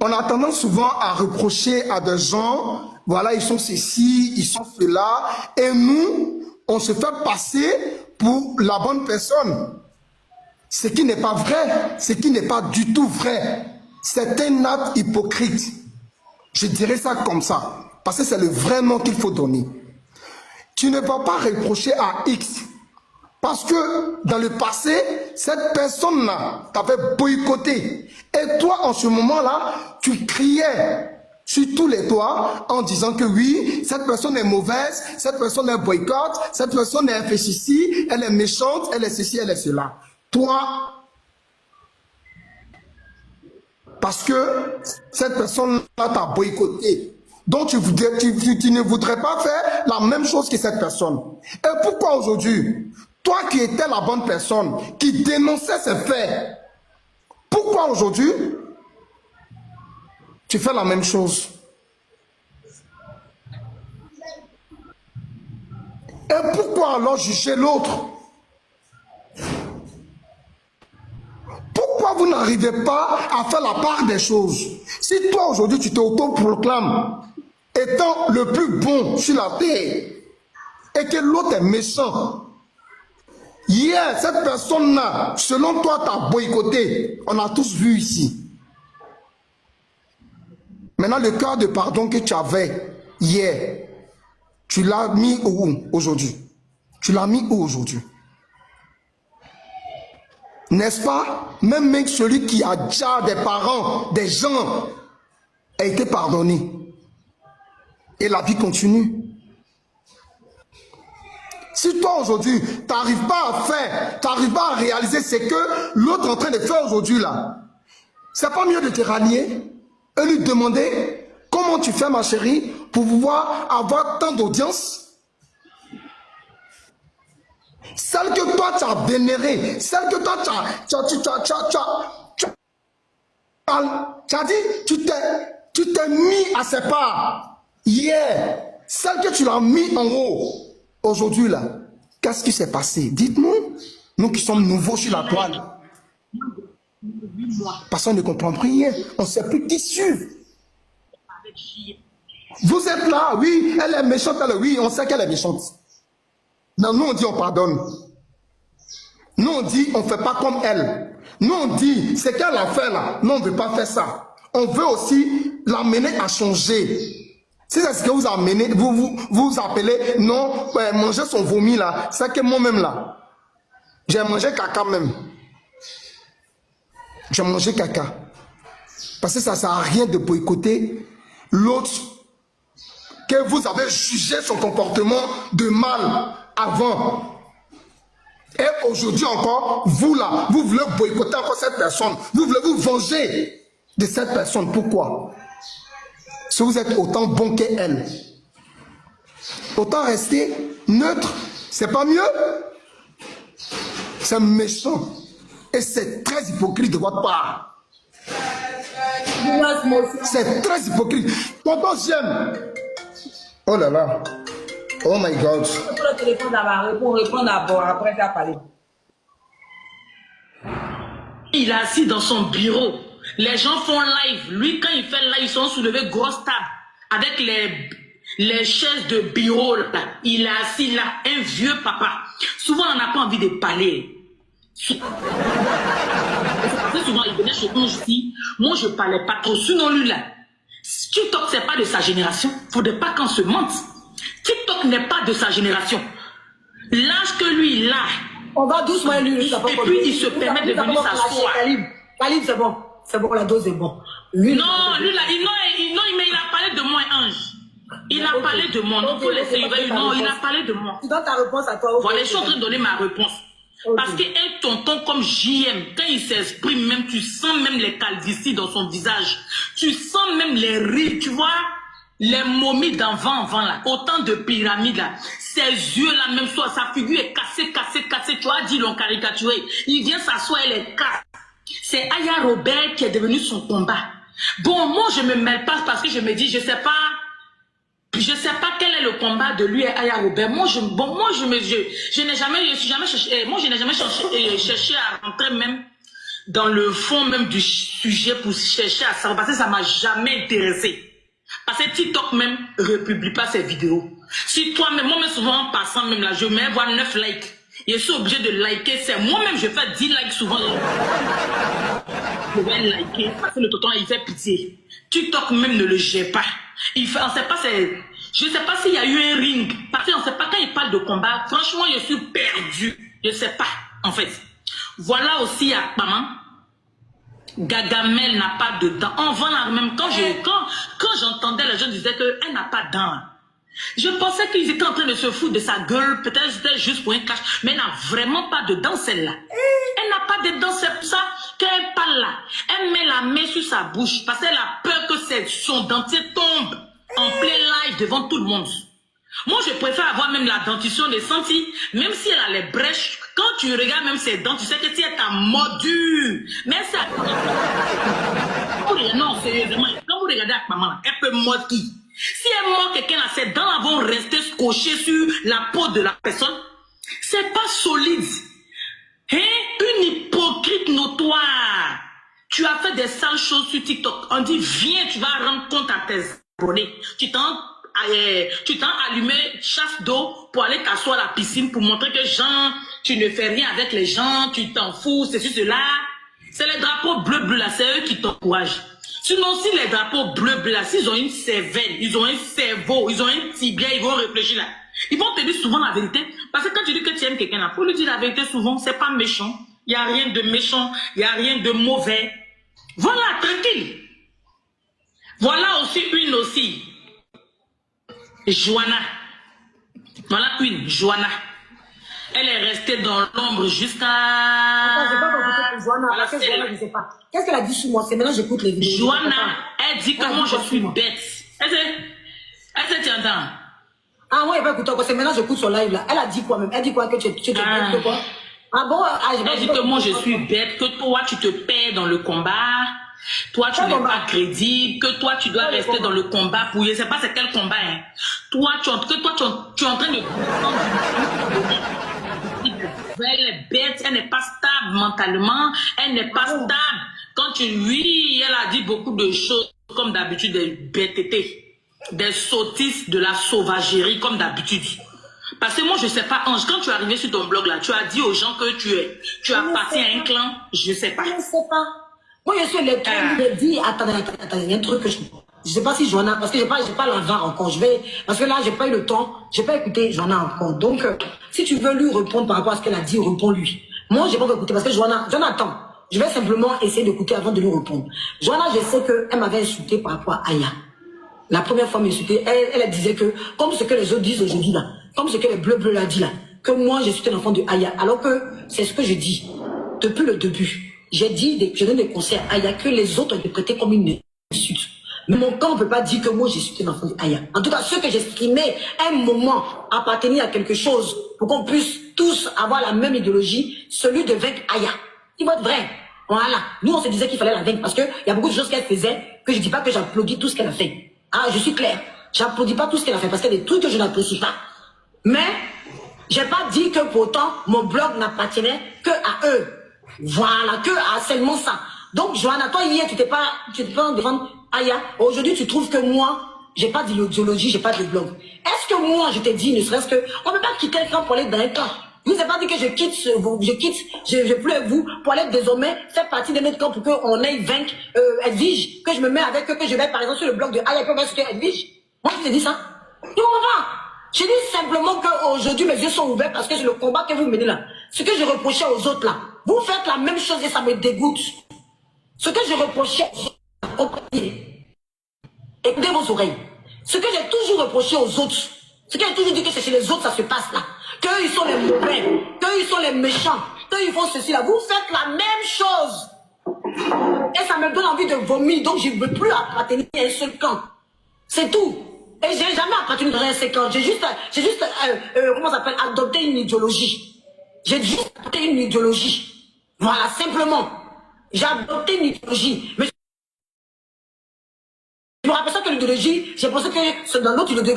on a tendance souvent à reprocher à des gens, voilà, ils sont ceci, ils sont cela, et nous, on se fait passer pour la bonne personne. Ce qui n'est pas vrai, ce qui n'est pas du tout vrai. C'est un acte hypocrite. Je dirais ça comme ça, parce que c'est le vrai nom qu'il faut donner. Tu ne vas pas reprocher à X, parce que dans le passé, cette personne-là t'avait boycotté. Et toi, en ce moment-là, tu criais sur tous les toits en disant que oui, cette personne est mauvaise, cette personne est boycott, cette personne est fait ceci, elle est méchante, elle est ceci, elle est cela. Toi, parce que cette personne-là t'a boycotté. Donc tu ne voudrais pas faire la même chose que cette personne. Et pourquoi aujourd'hui, toi qui étais la bonne personne, qui dénonçait ces faits, pourquoi aujourd'hui tu fais la même chose? Et pourquoi alors juger l'autre? Pourquoi vous n'arrivez pas à faire la part des choses? Si toi aujourd'hui tu t'auto-proclames étant le plus bon sur la terre et que l'autre est méchant, hier cette personne-là, selon toi, t'a boycotté. On a tous vu ici. Maintenant, le cœur de pardon que tu avais hier, tu l'as mis où aujourd'hui? Tu l'as mis où aujourd'hui? N'est-ce pas? Même celui qui a déjà des parents, des gens, a été pardonné. Et la vie continue. Si toi aujourd'hui, tu n'arrives pas à faire, tu n'arrives pas à réaliser ce que l'autre est en train de faire aujourd'hui là, c'est pas mieux de te rallier et lui demander comment tu fais ma chérie pour pouvoir avoir tant d'audience? Celle que toi tu as vénérée, celle que toi tu as dit, tu t'es mis à ses parts hier, celle que tu l'as mis en haut. Aujourd'hui là, qu'est-ce qui s'est passé? Dites-nous, nous qui sommes nouveaux sur la toile. Parce qu'on ne comprend rien, on ne sait plus qui suivre. Vous êtes là, oui, elle est méchante, oui, on sait qu'elle est méchante. Non, nous on dit on pardonne. Nous on dit on ne fait pas comme elle. Nous on dit ce qu'elle a fait là, nous on ne veut pas faire ça. On veut aussi l'amener à changer. Si c'est ce que vous amenez, vous appelez, non, manger son vomi là, c'est que moi-même là, j'ai mangé caca même. J'ai mangé caca. Parce que ça ne sert à rien de boycotter l'autre que vous avez jugé son comportement de mal avant. Et aujourd'hui encore, vous là, vous voulez boycotter encore cette personne. Vous voulez vous venger de cette personne. Pourquoi? Si vous êtes autant bon qu'elle, autant rester neutre, c'est pas mieux? C'est méchant et c'est très hypocrite de votre part. C'est très hypocrite. Pourquoi j'aime? Oh là là. Oh my God. Le téléphone d'abord, réponds d'abord, après tu vas parler. Il est assis dans son bureau. Les gens font live. Lui, quand il fait live, ils sont soulevés grosse table avec les chaises de bureau. Là. Il est assis là, un vieux papa. Souvent, on n'a pas envie de parler. Souvent, il venait chez nous ici. Moi, je ne parlais pas trop. Sinon, lui là, TikTok, c'est pas de sa génération. Il ne faudrait pas qu'on se mente. TikTok n'est pas de sa génération. L'âge que lui, il a. On va doucement lui. Et puis, il se permet de venir s'asseoir. Calibre, c'est bon. C'est bon, la dose est bon. Lui, non, lui là, mais il a parlé de moi, Ange. Il a parlé de moi. Non, faut laisser, non, il a parlé de moi. Tu donnes ta réponse à toi. Voilà, je suis en train de donner ma réponse. Okay. Parce qu'un tonton comme JM, quand il s'exprime même, tu sens même les calvities dans son visage. Tu sens même les rides, tu vois. Les momies d'avant là, autant de pyramides là, ses yeux là, même soit sa figure est cassée, tu vois, dit l'ont caricaturé. Il vient s'asseoir, elle est casse. C'est Aya Robert qui est devenu son combat. Bon, moi je me mêle pas parce que je me dis, je sais pas quel est le combat de lui et Aya Robert. Je n'ai jamais cherché à rentrer même dans le fond même du sujet pour chercher à savoir parce que ça m'a jamais intéressé. Parce que TikTok même ne republie pas ses vidéos. Si toi-même, moi-même souvent en passant même là, je mets voir 9 likes. Je suis obligé de liker. C'est moi-même, je fais 10 likes souvent. Je vais liker parce que le tonton il fait pitié. TikTok même ne le gère pas. Il fait, on sait pas, je ne sais pas s'il y a eu un ring. Parce qu'on ne sait pas quand il parle de combat. Franchement, je suis perdu. Je ne sais pas, en fait. Voilà aussi à maman. Gagamel n'a pas de dents. On vend la même. Quand j'entendais les gens disaient qu'elle n'a pas de dents. Je pensais qu'ils étaient en train de se foutre de sa gueule. Peut-être c'était juste pour un cash. Mais elle n'a vraiment pas de dents, celle-là. Elle n'a pas de dents, c'est pour ça qu'elle parle là. Elle met la main sur sa bouche parce qu'elle a peur que son dentier tombe en plein live devant tout le monde. Moi, je préfère avoir même la dentition des sentis, même si elle a les brèches. Quand tu regardes même ses dents, tu sais que si elle t'a mordu. Mais ça... Non, sérieusement, quand vous regardez avec maman, elle peut mordre qui? Si elle mord quelqu'un là, ses dents vont rester scotchées sur la peau de la personne. C'est pas solide. Hein? Une hypocrite notoire. Tu as fait des sales choses sur TikTok. On dit, viens, tu vas rendre compte à tes abonnés. Tu t'en allumé chasse d'eau pour aller t'asseoir à la piscine pour montrer que Jean, tu ne fais rien avec les gens, tu t'en fous, ceci, cela. C'est les drapeaux bleu là, c'est eux qui t'encouragent. Sinon, si les drapeaux bleu là, s'ils ont une cervelle, ils ont un cerveau, ils ont un tibia, ils vont réfléchir là. Ils vont te dire souvent la vérité. Parce que quand tu dis que tu aimes quelqu'un là, faut lui dire la vérité souvent, c'est pas méchant. Il n'y a rien de méchant, il n'y a rien de mauvais. Voilà, tranquille. Voilà aussi une aussi. Joanna. Voilà une, Joanna. Elle est restée dans l'ombre jusqu'à... Attends, j'ai pas compris pour Joanna. Parce que Joanna, je sais pas. Qu'est-ce qu'elle a dit sur moi? C'est maintenant j'écoute les vidéos. Joanna, elle dit que moi je suis bête. Est-ce que tu entends? Ah, moi, il va écouter parce que maintenant j'écoute son live là. Elle a dit quoi même? Elle dit quoi que tu es bête que quoi? Ah bon? Elle dit que moi je suis bête, que toi tu te perds dans le combat. Toi, tu n'es pas crédible, que toi, tu dois rester dans le combat pour... Je ne sais pas c'est quel combat, hein. Tu es en train de... Elle est bête, elle n'est pas stable mentalement, elle n'est pas stable. Quand oui, elle a dit beaucoup de choses, comme d'habitude, des bêtetés, des sottises, de la sauvagerie, comme d'habitude. Parce que moi, je ne sais pas, Ange, quand tu es arrivé sur ton blog, là, tu as dit aux gens que tu appartiens à un clan, je ne sais pas. Je ne sais pas. Moi, je suis électrique, je dis, attendez, il y a un truc que je ne sais pas si Joanna, parce que je n'ai pas la VAR encore, parce que là, je n'ai pas eu le temps, je n'ai pas écouté Joanna encore. Donc, si tu veux lui répondre par rapport à ce qu'elle a dit, réponds-lui. Moi, je n'ai pas écouté, parce que Joanna, attends, je vais simplement essayer d'écouter avant de lui répondre. Joanna, je sais qu'elle m'avait insulté par rapport à Aya. La première fois m'insulter, elle disait que, comme ce que les autres disent aujourd'hui là, comme ce que les bleus là dit là, que moi, je suis un enfant de Aya, alors que c'est ce que je dis depuis le début. J'ai dit, je donne des conseils à Aya que les autres ont interprété comme une insulte. Mais mon camp ne peut pas dire que moi, je suis un enfant d'Aya. En tout cas, ce que j'estimais, un moment, appartenir à quelque chose pour qu'on puisse tous avoir la même idéologie, celui de vaincre Aya. Il va être vrai. Voilà. Nous, on se disait qu'il fallait la vaincre parce qu'il y a beaucoup de choses qu'elle faisait que je ne dis pas que j'applaudis tout ce qu'elle a fait. Ah, je suis claire. J'applaudis pas tout ce qu'elle a fait parce qu'il y a des trucs que je n'apprécie pas. Mais, j'ai pas dit que pourtant, mon blog n'appartenait que à eux. Voilà, que à seulement ça. Donc, Johanna, toi, hier, tu t'es pas devant Aya. Aujourd'hui, tu trouves que moi, j'ai pas d'idéologie, j'ai pas de blog. Est-ce que moi, je t'ai dit, ne serait-ce que, on peut pas quitter un camp pour aller dans un camp. Je vous ai pas dit que je quitte, je plus avec vous pour aller désormais faire partie de notre camp pour qu'on aille vaincre Edwige, que je me mets avec eux, que je vais par exemple sur le blog de Aya, pour voir ce que Edwige. Moi, je t'ai dit ça. Tu comprends pas? Je dis simplement qu'aujourd'hui, mes yeux sont ouverts parce que c'est le combat que vous menez là. Ce que je reprochais aux autres là, vous faites la même chose et ça me dégoûte. Ce que je reprochais aux autres, écoutez vos oreilles. Ce que j'ai toujours reproché aux autres, ce que j'ai toujours dit que c'est chez les autres ça se passe là. Qu'eux ils sont les mauvais, qu'eux ils sont les méchants, qu'eux ils font ceci là. Vous faites la même chose. Et ça me donne envie de vomir, donc je ne veux plus appartenir à un seul camp. C'est tout. Et j'ai jamais appartenu dans un seul camp. J'ai juste comment ça s'appelle, adopté une idéologie. J'ai juste adopté une idéologie. Voilà, simplement. J'ai adopté une idéologie. Mais je me rappelle ça que l'idéologie, j'ai pensé que c'est dans l'autre idéologie.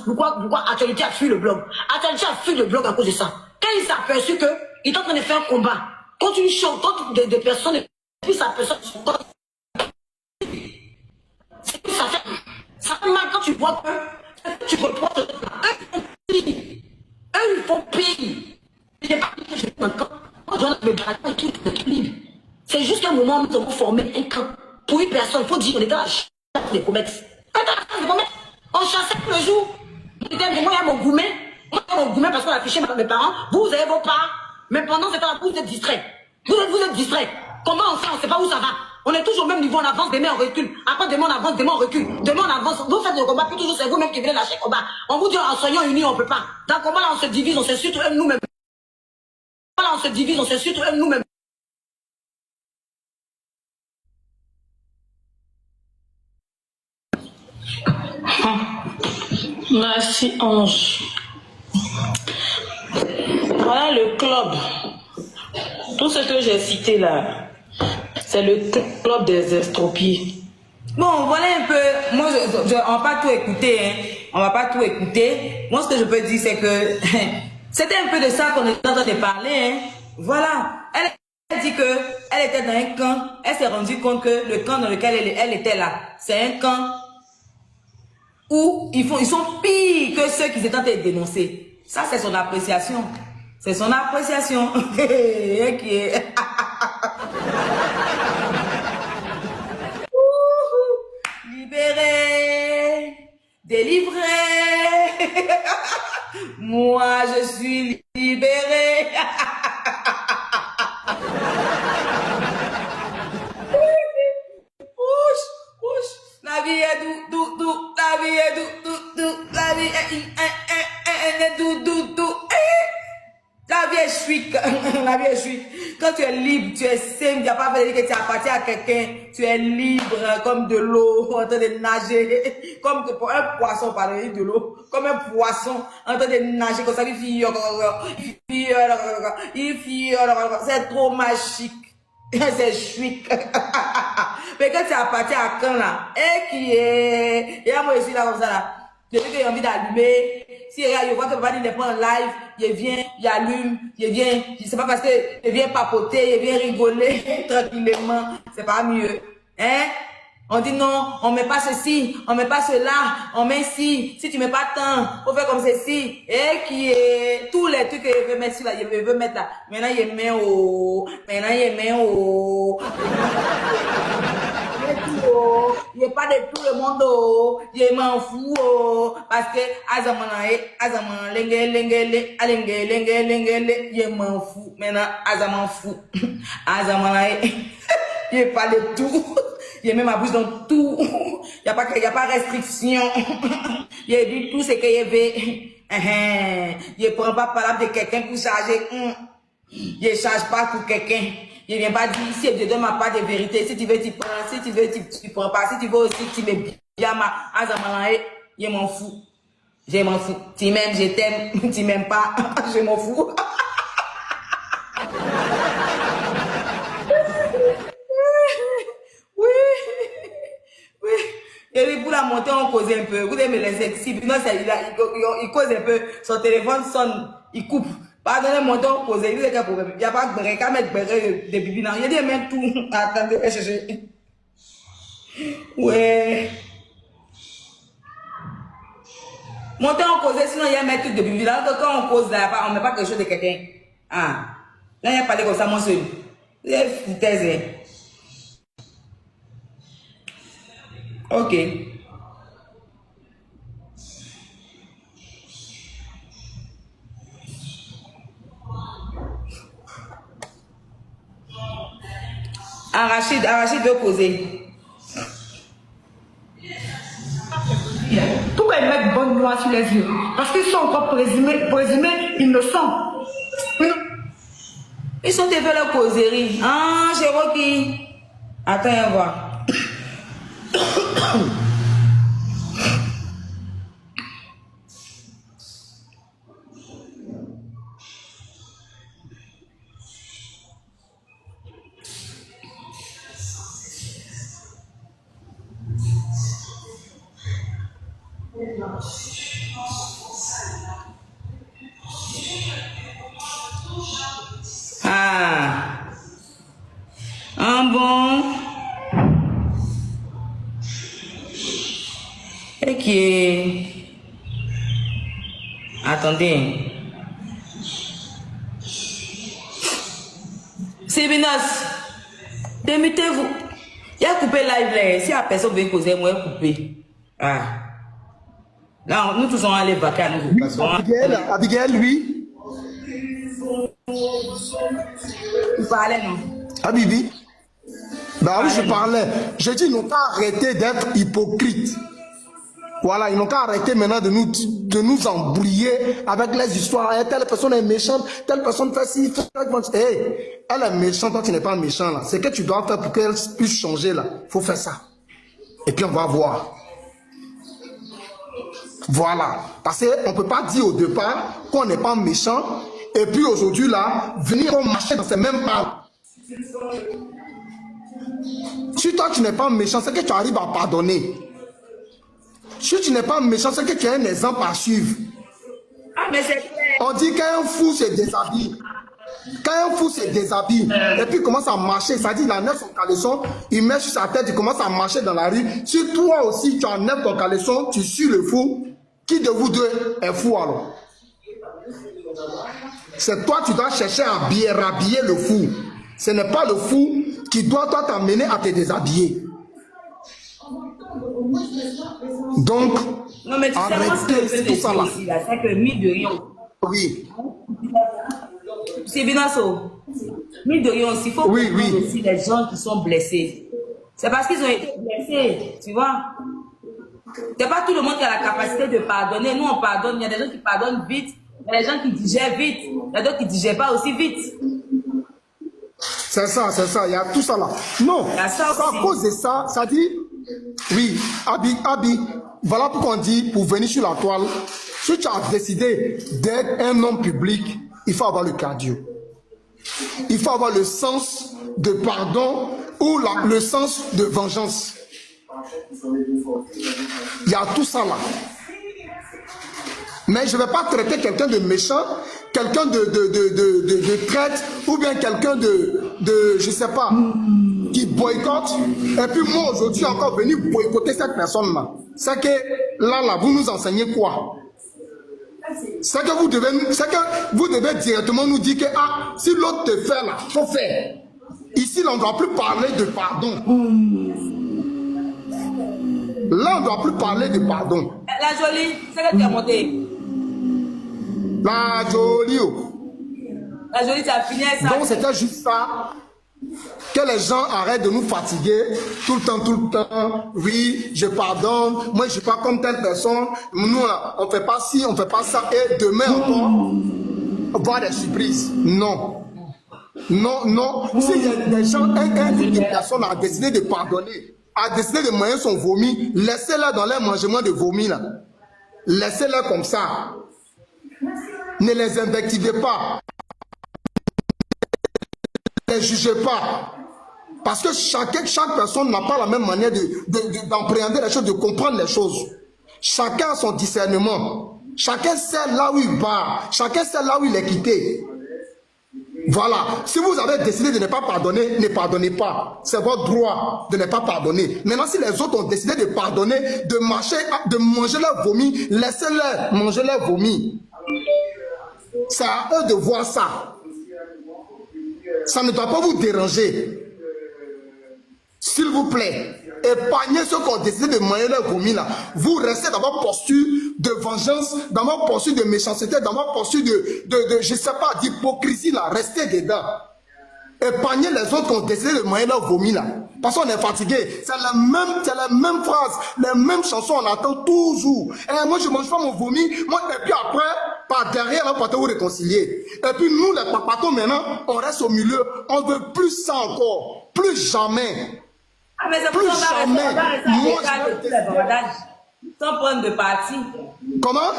Pourquoi Actualité a fui le blog. Actualité a fui le blog à cause de ça. Quand il s'est aperçu qu'il est en train de faire un combat contre une chose, contre des personnes, et puis ça personne, ça fait mal quand tu vois que tu reproches. Eux, ils font pire. J'ai pas dit que je suis un camp. Moi, je dois me battre et tout libre. C'est juste qu'à un moment, nous avons formé un camp. Pour une personne, il faut dire qu'on était à la chasse des comètes. Quand on a la chasse des comètes, on chassait tout le jour. Moi, il y a mon gourmet. Moi, il y a mon gourmet parce qu'on a affiché mes parents. Vous avez vos parts. Mais pendant ce temps-là, vous êtes distraits. Vous êtes distraits. Comment on fait? On ne sait pas où ça va. On est toujours au même niveau, on avance, demain on recule. Après demain on avance, demain on recule. Demain on avance. Vous faites le combat, puis toujours c'est vous-même qui venez lâcher le combat. On vous dit en soignant unis, on ne peut pas. Dans le combat là, on se divise, on s'insulte nous-mêmes. Là, on se divise, on s'insulte nous-mêmes. Merci Ange. Voilà le club. Tout ce que j'ai cité là, c'est le club des estropiés. Bon, voilà un peu. Moi, on va pas tout écouter. Hein. On va pas tout écouter. Moi, ce que je peux dire, c'est que c'était un peu de ça qu'on est en train de parler. Hein. Voilà. Elle dit que elle était dans un camp. Elle s'est rendue compte que le camp dans lequel elle était là, c'est un camp où ils sont pires que ceux qui étaient en train de dénoncer. Ça, c'est son appréciation. C'est son appréciation. Qui est... Libéré, délivré. Moi, je suis libéré. La vie est doux, la vie est doux, la vie est doux. La vie est chic, la vie est chic. Quand tu es libre, tu es simple, il n'y a pas besoin de dire que tu appartiens à quelqu'un. Tu es libre comme de l'eau, en train de nager. Comme un poisson, pardon, de l'eau. Comme un poisson en train de nager comme ça. C'est trop magique. C'est chic. Mais quand tu appartiens à quelqu'un là, et qui est... Et moi, je suis là comme ça là. Depuis que j'ai envie d'allumer, si je vois que papa n'est pas en live, il vient, il allume, il vient, je sais pas parce que il vient papoter, il vient rigoler tranquillement, c'est pas mieux. Hein? On dit non, on met pas ceci, on met pas cela, on met ci, si tu mets pas tant, on fait comme ceci, et qui est, tous les trucs que je veux mettre là, je veux mettre là, maintenant il met au, il n'y a pas de tout le monde, je m'en fous, parce que je m'en fous, maintenant, m'en fous, je pas de tout, je mets ma bouche dans tout, il n'y a pas restriction, je dis tout ce que je veux, je prends pas parole de quelqu'un pour charger, je ne charge pas pour quelqu'un. Je ne viens pas dire si je te donne ma part de vérité. Si tu veux, tu prends. Si tu veux, tu prends pas. Si tu veux aussi, tu me bien ma azamanae. Je m'en fous. Je m'en fous. Tu m'aimes, je t'aime. Tu m'aimes pas. Je m'en fous. Oui. Et puis pour la montée, on cause un peu. Vous devez me laisser. Sinon, il cause un peu. Son téléphone sonne. Il coupe. Pardonnez mon temps posé. Il y a quel problème? Il n'y a pas de béret. Qu'à mettre béret de bibi. Il y a des mains tout. Attendez, je vais chercher. Ouais. Montez en cause, sinon il y a un truc de bibi. Là, quand on cause là, on ne met pas quelque chose de quelqu'un. Ah. Là, il y a parlé comme ça, moi seul. C'est foutaise. Ok. Arachide veut causer. Pourquoi ils mettent bonne loi sur les yeux? Parce qu'ils sont encore présumés innocents. Ils sont fait leur causerie. Ah, Cherokee. Attends, viens voir. Ah. Un bon. Et qui est... Attendez. C'est Binas. Démettez-vous. Il a coupé live là. Si la personne veut causer, moi, il a coupé. Ah. Là, nous tous sommes allés vaquer à nous. Abigail, lui. Tu parlais, non? Habibi. Bah oui, je parlais. Je dis, ils n'ont qu'à arrêter d'être hypocrites. Voilà, ils n'ont qu'à arrêter maintenant de nous embrouiller avec les histoires. Hey, telle personne est méchante, telle personne fait ci, fait ça. Hey, elle est méchante, toi tu n'es pas méchant là. C'est que tu dois faire pour qu'elle puisse changer là. Il faut faire ça. Et puis on va voir. Voilà. Parce qu'on ne peut pas dire au départ qu'on n'est pas méchant. Et puis aujourd'hui là, venir marcher dans ces mêmes pas. Si toi tu n'es pas méchant, c'est que tu arrives à pardonner. Si tu n'es pas méchant, c'est que tu as un exemple à suivre. Ah, mais c'est clair. On dit qu'un fou se déshabille. Quand un fou se déshabille, et puis il commence à marcher, ça dit il enlève son caleçon, il met sur sa tête, il commence à marcher dans la rue. Si toi aussi tu enlèves ton caleçon, tu suis le fou, qui de vous deux est fou alors? C'est toi, tu dois chercher à rhabiller le fou. Ce n'est pas le fou qui doit toi t'amener à te déshabiller. Donc, non, mais tu sais, moi, ce que je veux tout ça là. ici, là, c'est que mine de rien. Oui. C'est Binasso. Mine de rien aussi, il faut Oui, comprendre oui. aussi les gens qui sont blessés. C'est parce qu'ils ont été blessés, tu vois. C'est pas tout le monde qui a la capacité de pardonner. Nous, on pardonne. Il y a des gens qui pardonnent vite. Il y a des gens qui digèrent vite. Il y a d'autres qui ne digèrent pas aussi vite. C'est ça, il y a tout ça là. Non, Il y a ça aussi. à cause de ça, ça dit, oui, Abi, voilà pourquoi on dit, pour venir sur la toile, si tu as décidé d'être un homme public, il faut avoir le cœur Dieu. Il faut avoir le sens de pardon ou le sens de vengeance. Il y a tout ça là. Mais je ne vais pas traiter quelqu'un de méchant, quelqu'un de traître, ou bien quelqu'un je ne sais pas, qui boycotte. Et puis moi aujourd'hui encore venir boycotter cette personne-là. C'est que là, vous nous enseignez quoi? C'est que vous devez directement nous dire que si l'autre te fait là, faut faire. Ici, là, on ne doit plus parler de pardon. Là, on ne doit plus parler de pardon. La jolie, c'est que tu as monté. La jolie. La jolie, tu as fini avec ça. Donc, c'était juste ça. Que les gens arrêtent de nous fatiguer tout le temps. Oui, je pardonne. Moi, je ne suis pas comme telle personne. Nous, on ne fait pas ci, on ne fait pas ça. Et demain encore, on va avoir des surprises. Non. Non, non. S'il y a des gens, une personne a décidé de pardonner, a décidé de manger son vomi, laissez-la dans leur mangement de vomi là. Laissez-la comme ça. Ne les invectivez pas. Ne les jugez pas. Parce que chaque personne n'a pas la même manière d'appréhender les choses, de comprendre les choses. Chacun a son discernement. Chacun sait là où il va. Chacun sait là où il est quitté. Voilà. Si vous avez décidé de ne pas pardonner, ne pardonnez pas. C'est votre droit de ne pas pardonner. Maintenant, si les autres ont décidé de pardonner, de manger leur vomi, laissez-les manger leur vomi. C'est à eux de voir ça. Ça ne doit pas vous déranger. S'il vous plaît, épargnez ceux qui ont décidé de manger leur vomi là. Vous restez dans votre posture de vengeance, dans votre posture de méchanceté, dans votre posture je sais pas, d'hypocrisie là. Restez dedans. Épargnez les autres qui ont décidé de manger leur vomi là. Parce qu'on est fatigué. C'est la même phrase, les mêmes chansons, on attend toujours. Et moi je mange pas mon vomi. Moi, et puis après, par derrière, on va vous réconcilier. Et puis nous, les papatons maintenant, on reste au milieu. On ne veut plus ça encore. Plus jamais. Ah, mais c'est pour ça qu'on va rester à l'état de tous les bavardages, sans prendre de parti. Comment?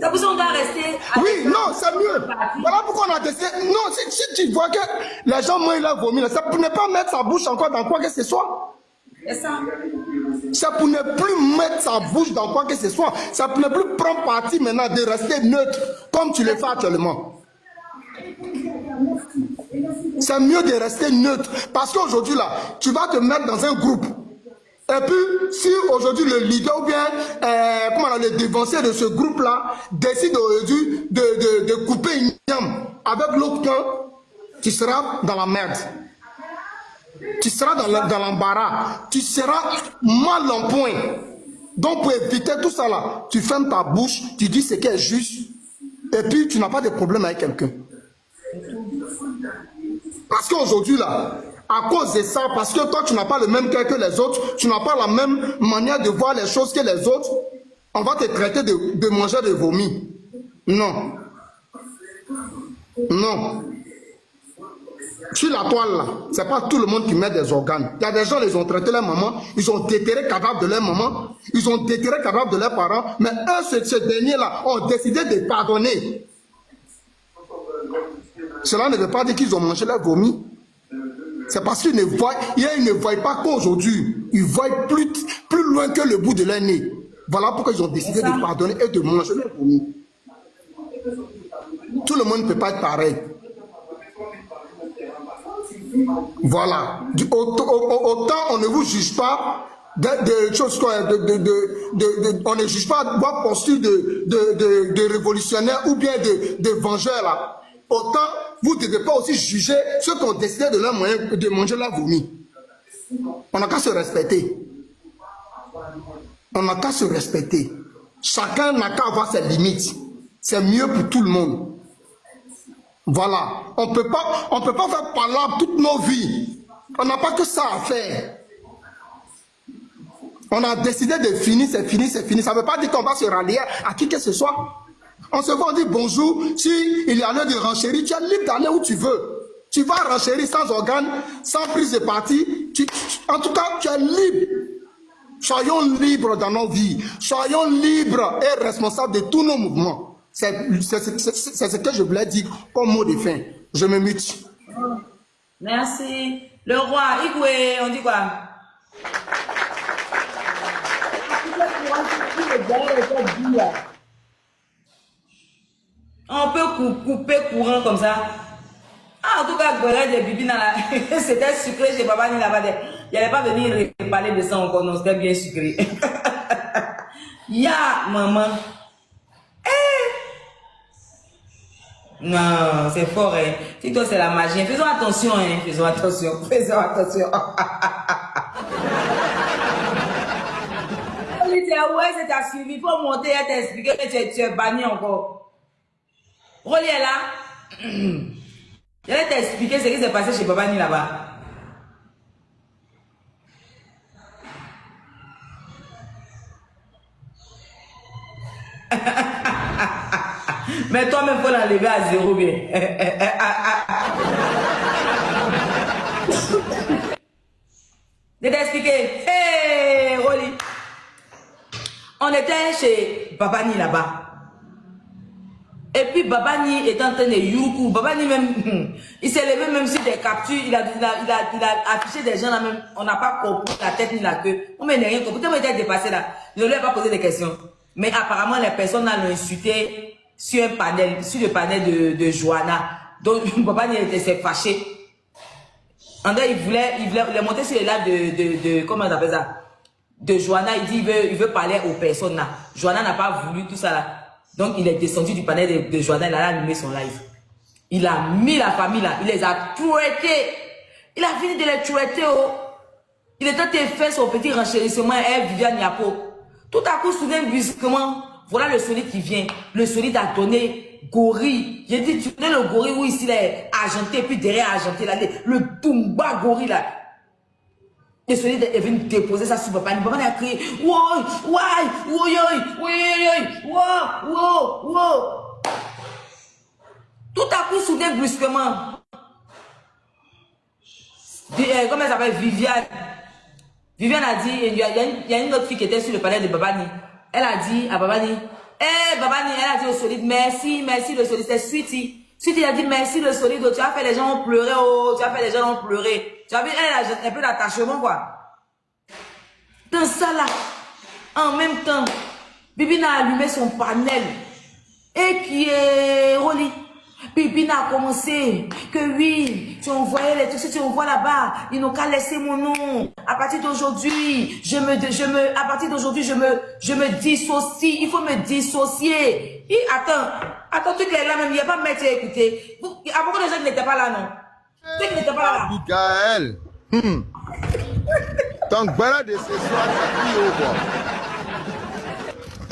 C'est pour ça qu'on doit rester à oui, non, c'est mieux. Voilà pourquoi on a décidé. Non, si tu vois que les gens mangent leur vomi, c'est pour ne pas mettre sa bouche encore dans quoi que ce soit. C'est ça. C'est pour ne plus mettre sa bouche dans quoi que ce soit. C'est pour ne plus prendre parti maintenant, de rester neutre, comme tu le fais actuellement. C'est mieux de rester neutre. Parce qu'aujourd'hui, là, tu vas te mettre dans un groupe. Et puis, si aujourd'hui le leader ou bien le dévancier de ce groupe-là décide aujourd'hui de couper une jambe avec l'autre camp, tu seras dans la merde. Tu seras dans l'embarras. Tu seras mal en point. Donc, pour éviter tout ça là, tu fermes ta bouche, tu dis ce qui est juste, et puis tu n'as pas de problème avec quelqu'un. Parce qu'aujourd'hui, là, à cause de ça, parce que toi, tu n'as pas le même cœur que les autres, tu n'as pas la même manière de voir les choses que les autres, on va te traiter de manger de vomi. Non. Non. Sur la toile, là, c'est pas tout le monde qui met des organes. Il y a des gens, ils ont traité leur maman, ils ont déterré cadavre de leur maman, ils ont déterré cadavre de leurs parents, mais eux, ce dernier-là, ont décidé de pardonner. Cela ne veut pas dire qu'ils ont mangé leur vomi. C'est parce qu'ils ne voient pas qu'aujourd'hui. Ils voient plus loin que le bout de leur nez. Voilà pourquoi ils ont décidé de pardonner et de manger leur vomi. Tout le monde ne peut pas être pareil. Voilà. Autant on ne vous juge pas de choses quoi, on ne juge pas votre posture de révolutionnaire ou bien de vengeur là. Autant vous ne devez pas aussi juger ceux qui ont décidé de manger la vomi. On n'a qu'à se respecter. On n'a qu'à se respecter. Chacun n'a qu'à avoir ses limites. C'est mieux pour tout le monde. Voilà. On ne peut pas faire palabre toute nos vies. On n'a pas que ça à faire. On a décidé de finir, c'est fini, c'est fini. Ça ne veut pas dire qu'on va se rallier à qui que ce soit. On se voit, on dit bonjour. Si il y a l'heure de renchérir, tu es libre d'aller où tu veux. Tu vas renchérir sans organe, sans prise de parti. En tout cas, tu es libre. Soyons libres dans nos vies. Soyons libres et responsables de tous nos mouvements. C'est ce que je voulais dire comme mot de fin. Je me mute. Merci. Le roi, Igwe, on dit quoi? On peut couper courant comme ça. Ah, en tout cas, des bibi dans la... C'était sucré chez Papa Ni là-bas. Il n'allait pas venir parler de ça encore. Non, c'était bien sucré. Ya, maman. Non, c'est fort, hein. Si toi, c'est la magie. Faisons attention, hein. Faisons attention. Faisons attention. Ouais, c'est ta suivi. Il faut monter et t'expliquer que tu es banni encore. Rolly est là. J'allais t'expliquer ce qui s'est passé chez Papa Ni là-bas. Mais toi-même, il faut l'enlever à 0 bien. Je t'ai expliqué. Hey, Rolly. On était chez Babani là-bas. Et puis Babani est en train de youkou. Babani même, il s'est levé même sur des captures. Il a affiché des gens là même. On n'a pas compris la tête ni la queue. On n'a rien compris. Tellement il était dépassé là. Je ne lui ai pas posé des questions. Mais apparemment, les personnes l'ont insulté sur un panel, sur le panel de Johanna. Donc, papa s'est fâché. André, il voulait monter sur le live comment on appelle ça? De Johanna, il dit il veut parler aux personnes là. Johanna n'a pas voulu tout ça là. Donc, il est descendu du panel de Johanna, il a allumé son live. Il a mis la famille là, il les a traités. Il a fini de les traiter. Oh. Il était en train de faire son petit renchérissement, Viviane Yapo. Tout à coup, soudain, brusquement, voilà le solide qui vient. Le solide a donné gorille. J'ai dit, tu connais le gorille où ici, il est argenté, puis derrière argenté, là, le Tumba gorille, là. Le solide est venu déposer ça sur papa. Papa a crié, wow, wow. Tout à coup, soudain, brusquement. Comment elle s'appelle? Viviane. Viviane a dit, il y a une autre fille qui était sur le panel de Babani. Elle a dit à Babani, Babani, elle a dit au solide, merci le solide, c'est Sweetie. Sweetie a dit, merci le solide, tu as fait les gens pleurer, tu as fait les gens pleurer. Tu as vu, elle a un peu d'attachement, quoi. Dans ça, là, en même temps, Bibine a allumé son panel. Et qui est Rolly. Bibine a commencé que oui, tu envoyais les trucs, tu envoies là-bas, ils n'ont qu'à laisser mon nom. À partir d'aujourd'hui, je me dissocie, il faut me dissocier. Et attends, tu es là même, il n'y a pas de maître à écouter. À beaucoup de gens qui n'étaient pas là, non? Ceux qui n'étaient pas là. Michael, ton balade de ce soir, c'est Io, quoi.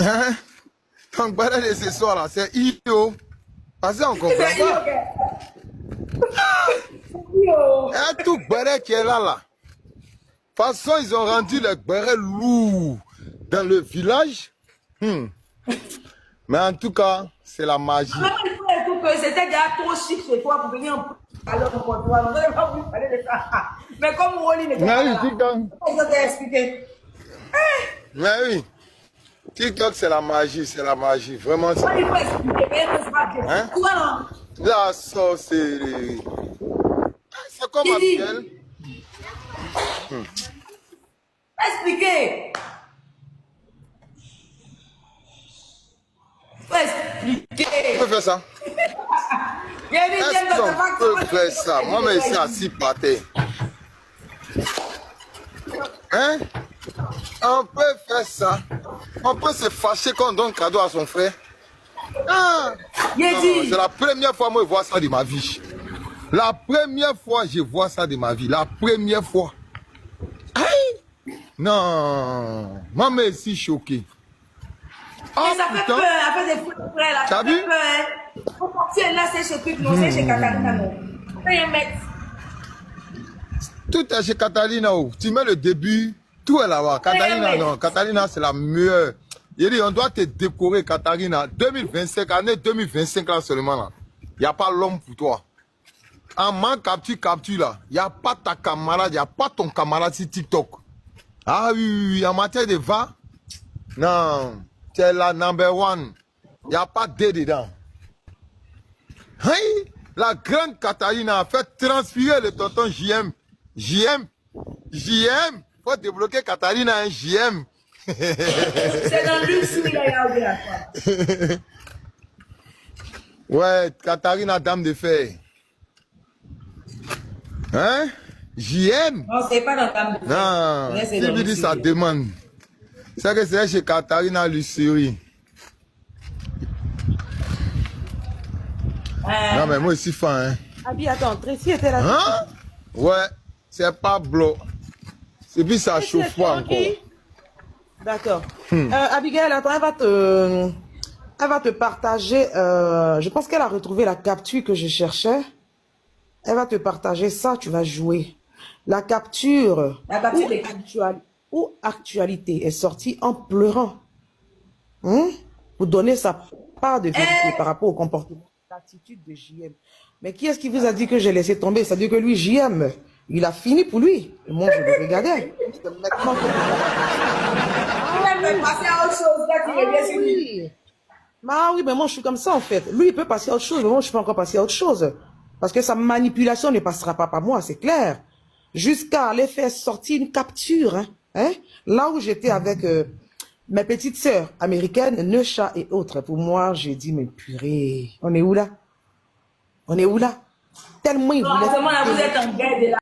Hein? Ton balade de ce soir, là, c'est Io. Parce qu'on comprend pas. Et tout béret qui est là, là. De toute façon, ils ont rendu les bérets lourds dans le village. Mais en tout cas, c'est la magie. C'était déjà trop chic chez toi pour venir parler au comptoir. On n'avait pas voulu parler de ça. Mais comme Rolly n'était pas là, on t'a expliqué. Mais oui. TikTok, c'est la magie, Vraiment, c'est... Il faut expliquer, mais c'est pas bien. Hein? Quoi, non? La sorcellerie. C'est comme Abdel. Expliquer. Faut expliquer. On peut faire ça. Est-ce qu'on peut faire ça? Moi, mais ici, assis par terre. Hein? On peut faire ça. On peut se fâcher quand on donne cadeau à son frère. Ah! C'est la première fois que je vois ça de ma vie. La première fois que je vois ça de ma vie. La première fois. Aïe! Non. Maman est si choquée. Oh, ça fait peur, elle fait des fous de frère là. T'as vu? Faut partir là, c'est chez Quick, non, c'est chez Katarina, non. Fais un mètre. Tout est chez Katarina. Tu mets le début, tout est là-bas. Katarina, non. Katarina, c'est la meilleure. Il dit, on doit te décorer, Katarina. 2025, année 2025 là seulement là. Il n'y a pas l'homme pour toi. En man capture là. Il n'y a pas ta camarade, il n'y a pas ton camarade sur TikTok. Ah oui, en matière de va. Non. Tu es la number one. Il n'y a pas D dedans. Hey, la grande Katarina a fait transpirer le tonton JM. JM. Faut débloquer Katarina, un JM. C'est dans luxe où il a eu. Ouais, Katarina, dame de fer. Hein? JM? Non, c'est pas dans dame de fer. Non, si lui dit sa demande. C'est que c'est chez Katarina Lucerie. Non, mais moi aussi fan, hein. Abi, attends, Tracy était là. Hein? Ouais, c'est pas blanc. C'est puis ça chauffe pas encore. D'accord. Abigail, attends, elle va te partager. Je pense qu'elle a retrouvé la capture que je cherchais. Elle va te partager ça, tu vas jouer. La capture. La capture où actualité est sortie en pleurant. Pour donner sa part de vérité par rapport au comportement, l'attitude de JM. Mais qui est-ce qui vous a dit que j'ai laissé tomber? C'est-à-dire que lui, JM, il a fini pour lui. Et moi, je le regardais. Maintenant que... passer à autre chose, là, qui est bien sur lui. Ah oui, mais moi, je suis comme ça, en fait. Lui, il peut passer à autre chose, mais moi, je peux encore passer à autre chose. Parce que sa manipulation ne passera pas par moi, c'est clair. Jusqu'à aller faire sortir une capture, hein. Là où j'étais avec mes petites sœurs américaines, Neusha et autres, pour moi, j'ai dit, mais purée, on est où là? On est où là? Tellement ils voulaient... Vous êtes en guerre de la